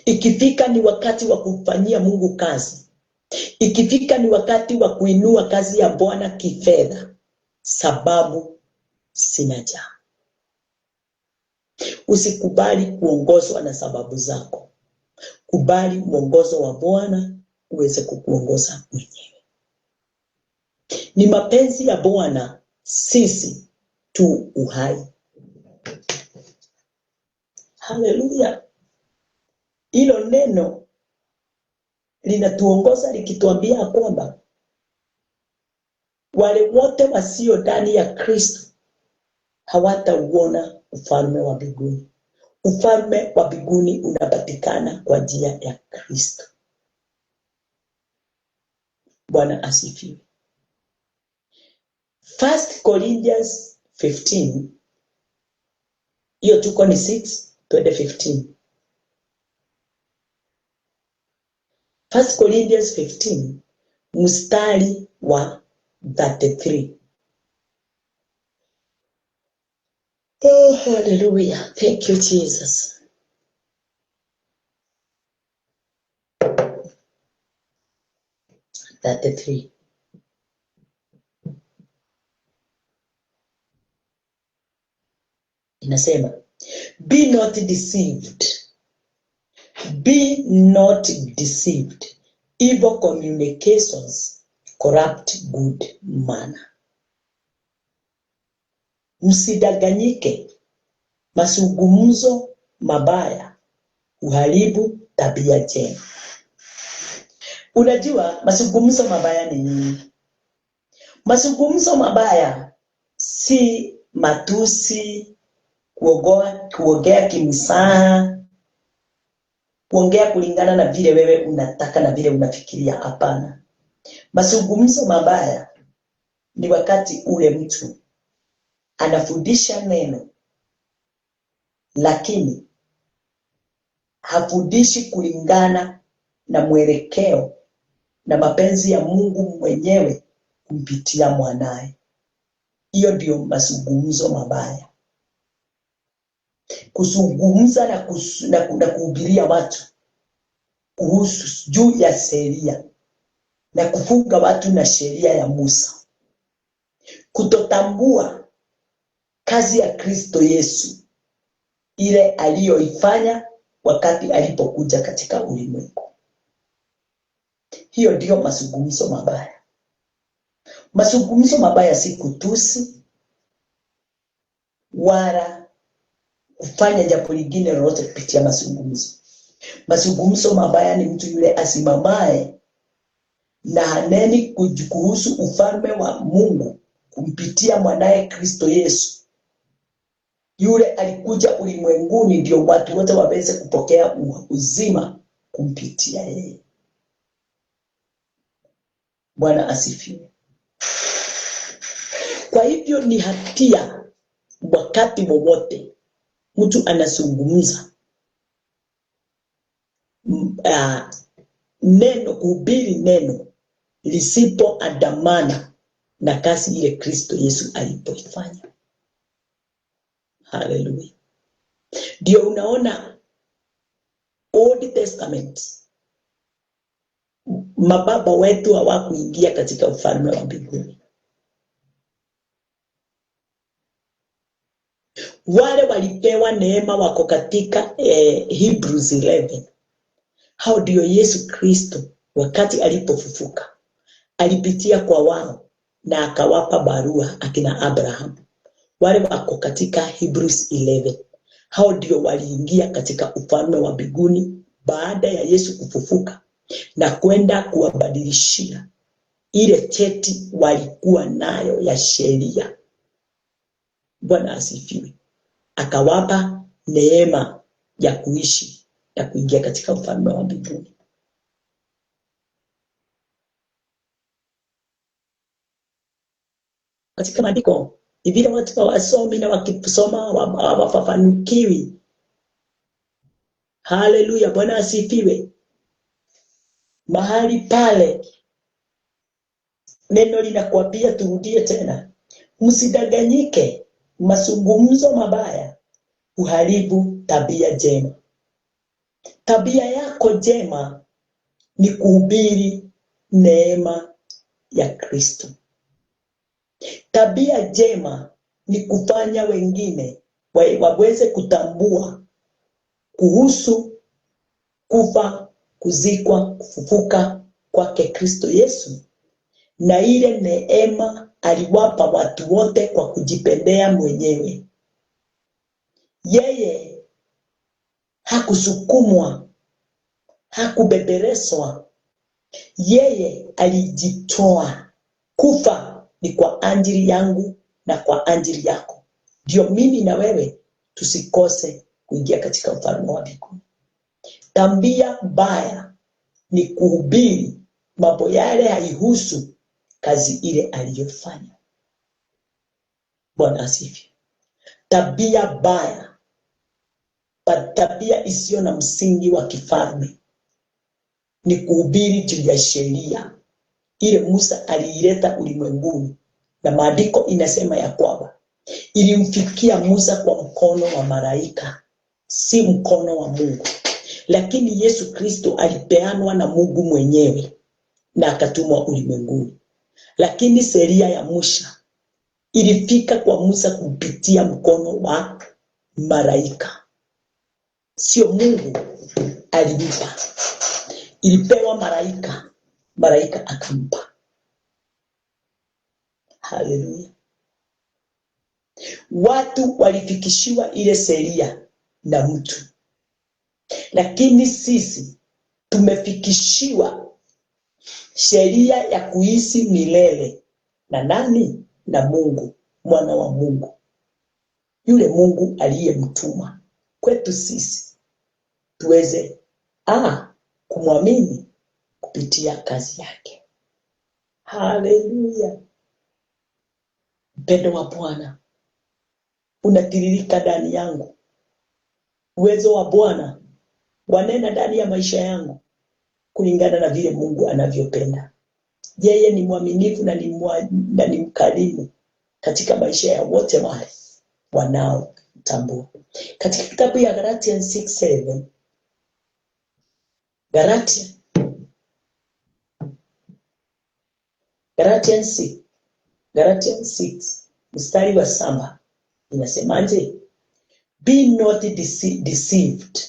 ikifika ni wakati wa kufanyia Mungu kazi, ikifika ni wakati wa kuinua kazi ya Bwana kifedha, sababu sinajaa. Usikubali kuongozwa na sababu zako. Kubali mwongozo wa Bwana uweze kukuongoza mwenyewe. Ni mapenzi ya Bwana sisi tu uhai. Haleluya. Hilo neno linatuongoza likituambia kwamba wale wote wasio ndani ya Kristo hawatauona ufalme wa mbinguni. Ufalme wa mbinguni unapatikana kwa njia ya Kristo. Bwana asifiwe. 1 Corinthians 15, hiyo tuko ni 6:15. 1 Corinthians 15 mstari wa 33. Oh, hallelujah. Thank you, Jesus. That inasema, be not deceived. Be not deceived. Evil communications corrupt good manner. Msidanganyike. Mazungumzo mabaya uharibu tabia njema. Unajua mazungumzo mabaya ni nini? Mazungumzo mabaya si matusi, kuongea kimsaa, kuongea kulingana na vile wewe unataka na vile unafikiria. Hapana. Mazungumzo mabaya ni wakati ule mtu anafundisha neno lakini hafundishi kulingana na mwelekeo na mapenzi ya Mungu mwenyewe kumpitia mwanae. Hiyo ndio mazungumzo mabaya. Kuzungumza na kuhubiria watu kuhusu juu ya sheria na kufunga watu na sheria ya Musa. Kutotambua kazi ya Kristo Yesu ile aliyoifanya wakati alipokuja katika ulimwengu. Hiyo ndio mazungumzo mabaya. Mazungumzo mabaya si kutusi wala kufanya jambo lingine lolote kupitia mazungumzo. Mazungumzo mabaya ni mtu yule asimamaye na haneni kuhusu ufalme wa Mungu kumpitia mwanae Kristo Yesu. Yule alikuja ulimwenguni ndio watu wote waweze kupokea uzima kumpitia yeye. Bwana asifiwe. Kwa hivyo ni hatia wakati wowote mtu anazungumza neno, kuhubiri neno lisipoandamana na kazi ile Kristo Yesu alipoifanya. Hallelujah. Ndio unaona Old Testament mababa wetu hawakuingia katika ufalme wa mbinguni. Wale walipewa neema wako katika Hebrews 11. Hao ndio Yesu Kristo wakati alipofufuka alipitia kwa wao na akawapa barua akina Abraham. Wale wako katika Hebrews 11. Hao ndio waliingia katika ufalme wa mbinguni baada ya Yesu kufufuka na kwenda kuwabadilishia ile cheti walikuwa nayo ya sheria. Bwana asifiwe. Akawapa neema ya kuishi na kuingia katika ufalme wa mbinguni. Katika maandiko ni vile watu wasomi na wakisoma hawafafanukiwi. Haleluya, Bwana asifiwe. Mahali pale neno linakuambia, turudie tena, msidanganyike. Mazungumzo mabaya uharibu tabia njema. Tabia yako njema ni kuhubiri neema ya Kristo. Tabia njema ni kufanya wengine waweze kutambua kuhusu kufa, kuzikwa, kufufuka kwake Kristo Yesu na ile neema aliwapa watu wote kwa kujipendea mwenyewe. Yeye hakusukumwa, hakubebereswa. Yeye alijitoa. Kufa ni kwa ajili yangu na kwa ajili yako. Ndio mimi na wewe tusikose kuingia katika ufalme wa mbinguni. Tabia mbaya ni kuhubiri mambo yale haihusu kazi ile aliyofanya. Bwana asifiwe. Tabia mbaya, tabia isiyo na msingi wa kifalme ni kuhubiri juu ya sheria ile Musa aliileta ulimwenguni, na maandiko inasema ya kwamba ilimfikia Musa kwa mkono wa malaika, si mkono wa Mungu. Lakini Yesu Kristo alipeanwa na Mungu mwenyewe na akatumwa ulimwenguni. Lakini sheria ya Musa ilifika kwa Musa kupitia mkono wa malaika, sio Mungu alimpa. Ilipewa malaika, malaika akampa. Haleluya. Watu walifikishiwa ile sheria na mtu, lakini sisi tumefikishiwa sheria ya kuishi milele na nani? Na Mungu, mwana wa Mungu, yule Mungu aliyemtuma kwetu sisi tuweze kumwamini kupitia kazi yake. Haleluya. Mpendo wa Bwana unatiririka ndani yangu. Uwezo wa Bwana wanena ndani ya maisha yangu kulingana na vile Mungu anavyopenda. Yeye ni mwaminifu na ni mkarimu katika maisha ya wote wale wanaomtambua. Katika kitabu ya Galatians 6:7, Galatians 6 mstari wa 7 inasemaje? Be not deceived,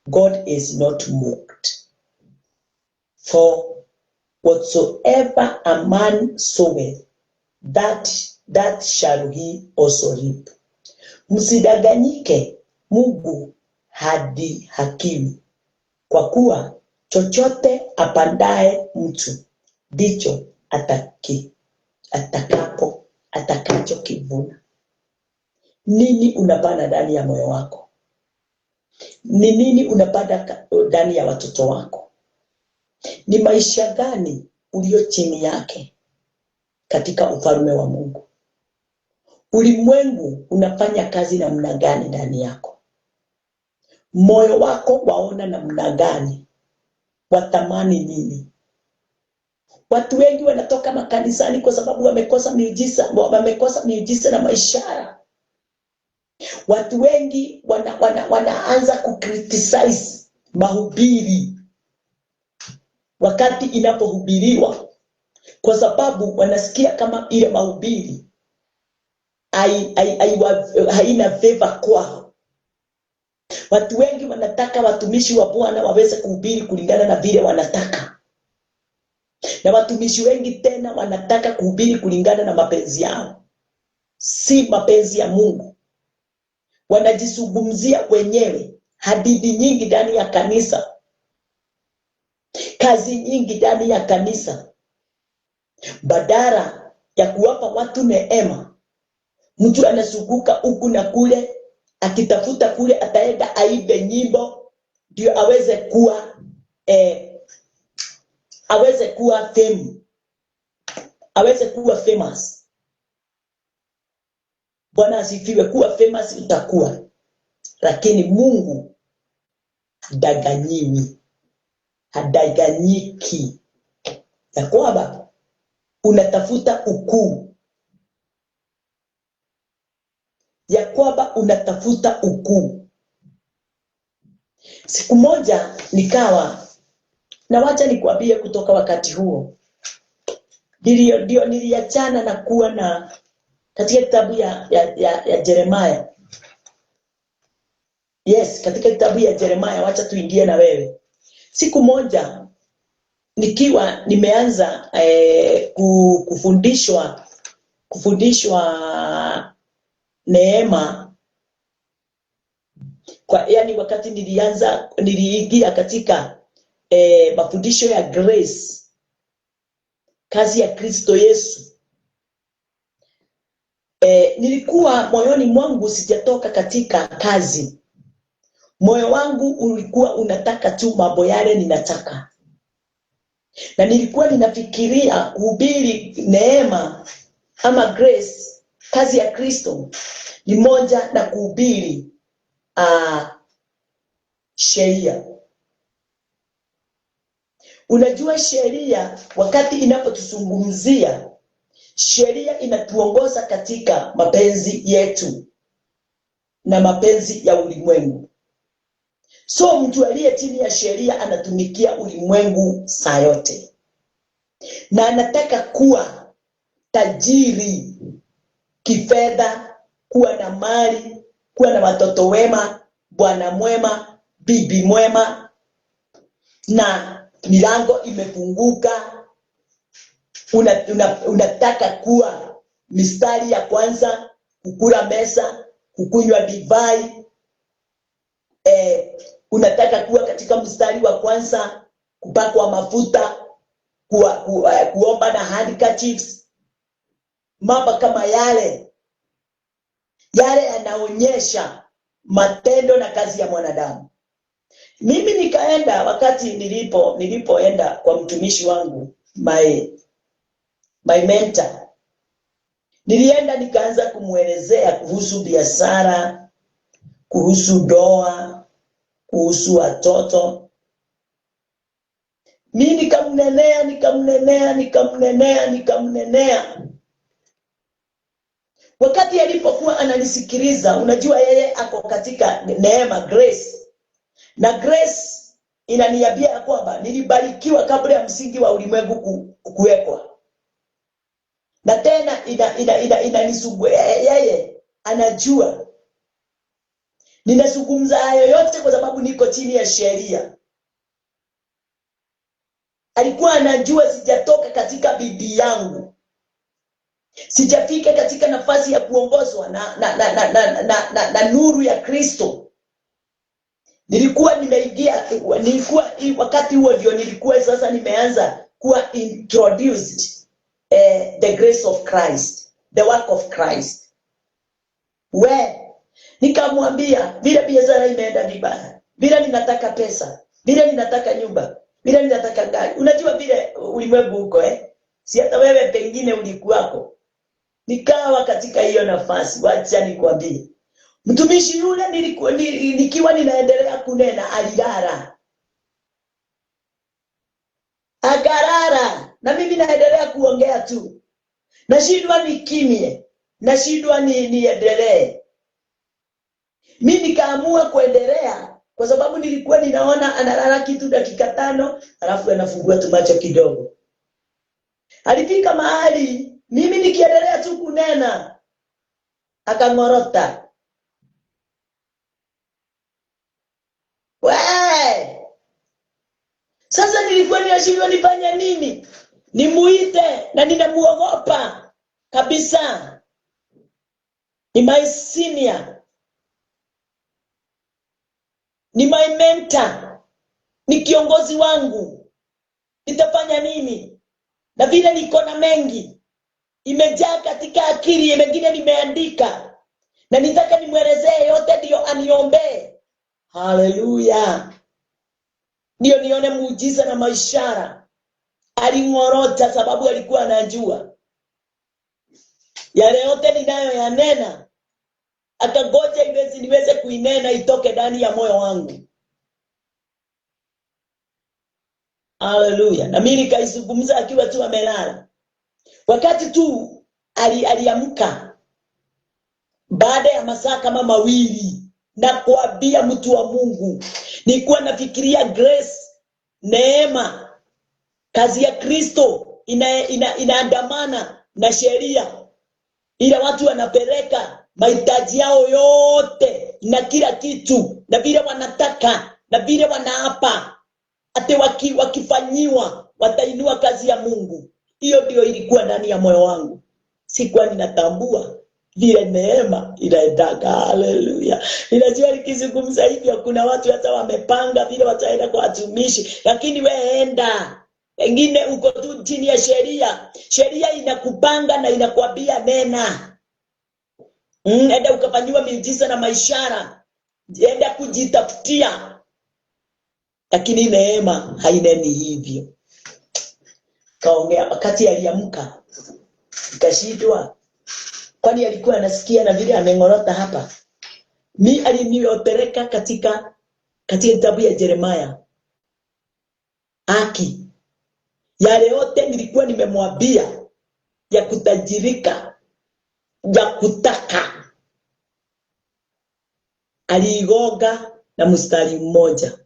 God is not mocked. For whatsoever a man soweth, that shall he also reap. Msidanganyike, Mungu hakiwi, kwa kuwa chochote apandaye mtu ndicho atakachokivuna. Nini unapanda ndani ya moyo wako? Ni nini unapanda ndani ya watoto wako? Ni maisha gani ulio chini yake katika ufalme wa Mungu? Ulimwengu unafanya kazi namna gani ndani yako? Moyo wako waona namna gani? Watamani nini? Watu wengi wanatoka makanisani kwa sababu wamekosa miujiza na maishara. Watu wengi wanaanza kukriticize mahubiri wakati inapohubiriwa, kwa sababu wanasikia kama ile mahubiri haina favor kwao. Watu wengi wanataka watumishi wa Bwana waweze kuhubiri kulingana na vile wanataka, na watumishi wengi tena wanataka kuhubiri kulingana na mapenzi yao, si mapenzi ya Mungu. Wanajizungumzia wenyewe, hadithi nyingi ndani ya kanisa, kazi nyingi ndani ya kanisa. Badala ya kuwapa watu neema, mtu anazunguka huku na kule akitafuta kule ataenda aibe nyimbo ndio aweze kuwa famous. Bwana asifiwe. Kuwa famous utakuwa, lakini Mungu hadanganyiki ya kwamba unatafuta ukuu, Siku moja nikawa na wacha nikwambie, kutoka wakati huo ndio niliachana na kuwa na katika kitabu ya Jeremiah. Yes, katika kitabu ya Jeremiah, wacha tuingie na wewe. Siku moja nikiwa nimeanza kufundishwa neema, wakati niliingia katika mafundisho ya grace, kazi ya Kristo Yesu. Nilikuwa moyoni mwangu sijatoka katika kazi. Moyo wangu ulikuwa unataka tu mambo yale ninataka. Na nilikuwa ninafikiria kuhubiri neema ama grace, kazi ya Kristo, ni moja na kuhubiri sheria. Unajua sheria wakati inapotuzungumzia, sheria inatuongoza katika mapenzi yetu na mapenzi ya ulimwengu. So mtu aliye chini ya sheria anatumikia ulimwengu saa yote, na anataka kuwa tajiri kifedha, kuwa na mali, kuwa na watoto wema, bwana mwema, bibi mwema, na milango imefunguka. Unataka kuwa mistari ya kwanza, kukula mesa, kukunywa divai. Unataka kuwa katika mstari wa kwanza, kupakwa mafuta, kuomba na handkerchiefs. Mambo kama yale yanaonyesha matendo na kazi ya mwanadamu. Mimi nikaenda, wakati nilipoenda kwa mtumishi wangu, my mentor, nilienda nikaanza kumuelezea kuhusu biashara, kuhusu ndoa, kuhusu watoto. Mimi nikamnenea. Wakati alipokuwa ananisikiliza, unajua yeye ako katika neema, grace. Na grace inaniambia kwamba nilibarikiwa kabla ya msingi wa ulimwengu kuwekwa. Na tena inanisumbua, yeye anajua ninazungumza hayo yote kwa sababu niko chini ya sheria. Alikuwa anajua sijatoka katika bidii yangu, sijafika katika nafasi ya kuongozwa na nuru ya Kristo. Nilikuwa wakati huo ndio nilikuwa sasa nimeanza kuwa introduced the grace of Christ, the work of Christ. Nikamwambia vile biashara imeenda vibaya, vile ninataka pesa, vile ninataka nyumba, vile ninataka gari. Unajua vile ulimwengu uko si hata wewe pengine ulikuwako. Nikawa katika hiyo nafasi. Wacha nikwambie, mtumishi yule nikiwa ninaendelea kunena agarara, na mimi naendelea kuongea tu. Nashindwa nikimie, nashindwa niendelee. Mimi nikaamua kuendelea kwa sababu nilikuwa ninaona analala kitu dakika 5 alafu anafungua tu macho kidogo. Alifika mahali mimi nikiendelea tu kunena akangorota. Sasa nilikuwa ninashindwa nifanye nini? Nimuite, na ninamuogopa kabisa. Ni my senior, ni my mentor, ni kiongozi wangu. Nitafanya nini? Na vile niko na mengi imejaa katika akili, mengine nimeandika, na nitaka nimwelezee yote ndio aniombee. Haleluya. Ndio nione muujiza na maishara. Alingorota sababu alikuwa anajua yale yote ninayo yanena. Akangoja niweze kuinena itoke ndani ya moyo wangu. Haleluya. Na mimi nikaizungumza akiwa tu amelala. Wakati tu aliamka baada ya masaa kama 2, na kuambia mtu wa Mungu, nilikuwa nafikiria grace, neema, kazi ya Kristo inaandamana na sheria. Ila watu wanapeleka mahitaji yao yote na kila kitu, na vile wanataka, na vile wanaapa ate wakifanyiwa watainua kazi ya Mungu. Hiyo ndio ilikuwa ndani ya moyo wangu. Sikuwa ninatambua vile neema inaendaga. Haleluya. Ninajua nikizungumza hivyo kuna watu hata wamepanga vile wataenda kwa watumishi, lakini wewe enda. Wengine uko tu chini ya sheria. Sheria inakupanga na inakwambia nena. Enda ukafanywa miujiza na maishara. Enda kujitafutia. Lakini neema haineni hivyo. Kaongea wakati aliamka. Nikashindwa. Kwani alikuwa anasikia na vile amengorota hapa. Mimi aliniopereka katika kitabu ya Yeremia. Haki Yale yote nilikuwa nimemwambia ya kutajirika, ya kutaka, aliigonga na mstari mmoja.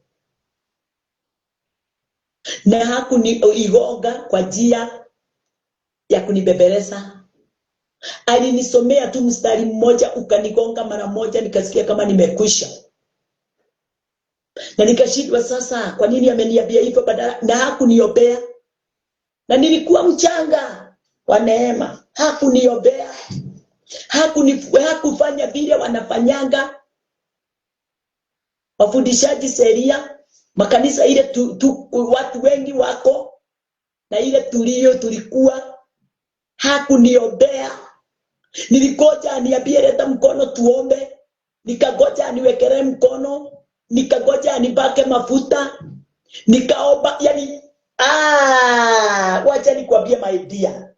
Na hakuniigonga kwa njia ya kunibebeleza. Alinisomea tu mstari mmoja, ukanigonga mara moja, nikasikia kama nimekwisha. Na nikashindwa sasa, kwa nini ameniambia hivyo badala, na hakuniombea. Na nilikuwa mchanga wa neema, hakuniombea. Hakufanya vile wanafanyanga wafundishaji sheria makanisa ile watu wengi wako na ile tulikuwa. Hakuniombea. Nilikoja aniambie leta mkono tuombe, nikagoja aniwekere mkono, nikagoja anibake mafuta, nikaomba. Yani wacha nikwambie my dear,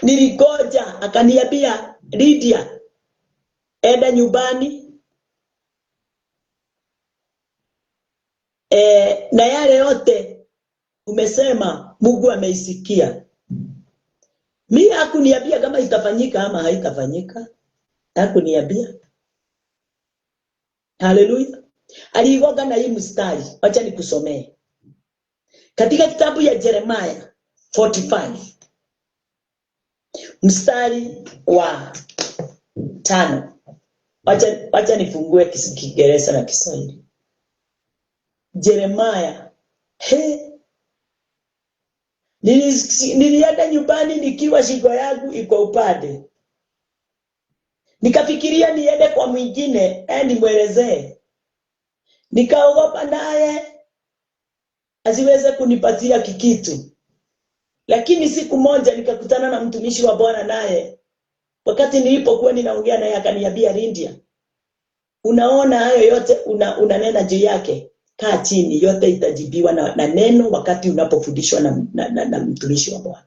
niligoja akaniambia Lydia, enda nyumbani, na yale yote umesema Mungu ameisikia. Mimi hakuniambia kama itafanyika ama haitafanyika. Hakuniambia. Haleluya. Aliigonga na hii mstari. Acha nikusomee. Katika kitabu ya Jeremiah 45 mstari wa 5. Acha nifungue Kiingereza na Kiswahili. Jeremiah, nilienda nyumbani nikiwa shingo yangu iko upande. Nikafikiria niende kwa mwingine nimwelezee. Nikaogopa naye asiweze kunipatia kikitu. Lakini siku moja nikakutana na mtumishi wa Bwana, naye wakati nilipokuwa ninaongea naye akaniambia, Lydia, unaona hayo yote unanena juu yake, kaa chini, yote itajibiwa na neno wakati unapofundishwa na mtumishi wa Bwana.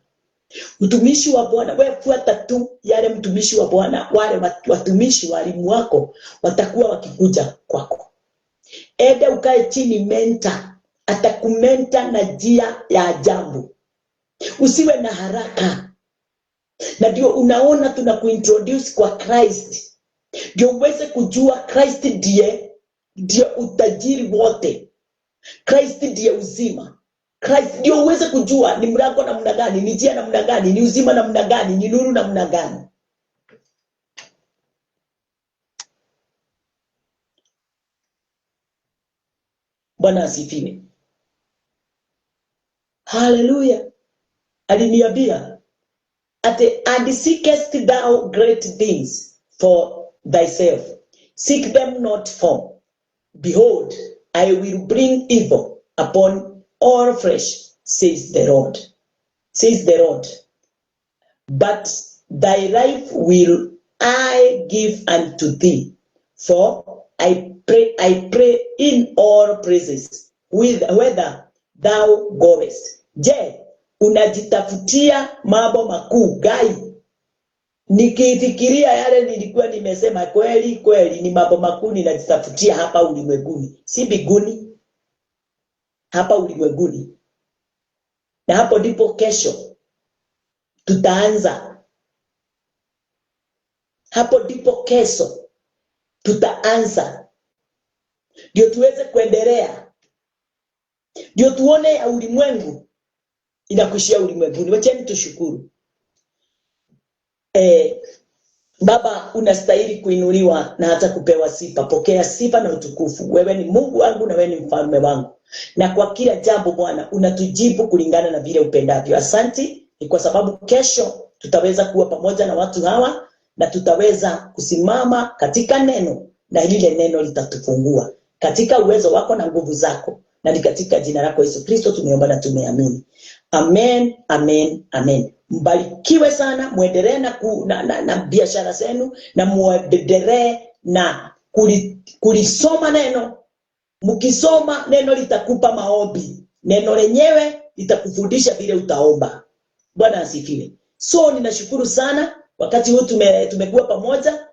Mtumishi wa Bwana, wewe fuata tu yale mtumishi wa Bwana, wale watumishi walimu wako watakuwa wakikuja kwako. Ede ukae chini, menta atakumenta na njia ya ajabu. Usiwe na haraka. Na ndio unaona tunakuintroduce kwa Christ. Ndio uweze kujua Christ ndiye utajiri wote. Christ ndiye uzima. Christ ndio uweze kujua ni mlango namna gani, ni njia namna gani, ni uzima namna gani, ni nuru namna gani. Bwana asifiwe. Hallelujah. Aliniambia, and seekest thou great things for thyself, seek them not for. Behold, I will bring evil upon all flesh, says the Lord. Says the Lord. But thy life will I give unto thee, for I pray in all places, whether thou goest. Je, unajitafutia mambo makuu gai? Nikifikiria yale nilikuwa nimesema, kweli ni mambo makuu ninajitafutia hapa ulimwenguni, si biguni, hapa ulimwenguni. Na hapo ndipo kesho tutaanza. Hapo ndipo kesho tutaanza, ndio tuweze kuendelea, ndio tuone ya ulimwengu inakushia ulimwenguni. Wacheni tushukuru. Baba, unastahili kuinuliwa na hata kupewa sifa. Pokea sifa na utukufu. Wewe ni Mungu wangu na wewe ni mfalme wangu. Na kwa kila jambo Bwana unatujibu kulingana na vile upendavyo. Asante ni kwa sababu kesho tutaweza kuwa pamoja na watu hawa na tutaweza kusimama katika neno, na lile neno litatufungua katika uwezo wako na nguvu zako. Na ni katika jina lako Yesu Kristo tumeomba na tumeamini. Amen, amen, amen. Mbarikiwe sana, muendelee na biashara zenu, na muendelee na kulisoma neno. Mkisoma neno litakupa maombi. Neno lenyewe litakufundisha vile utaomba. Bwana asifiwe. So ninashukuru sana wakati huu tumekuwa pamoja.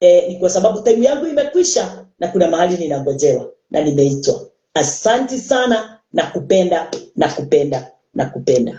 Ni kwa sababu time yangu imekwisha na kuna mahali ninangojewa na nimeitwa. Asante sana, nakupenda.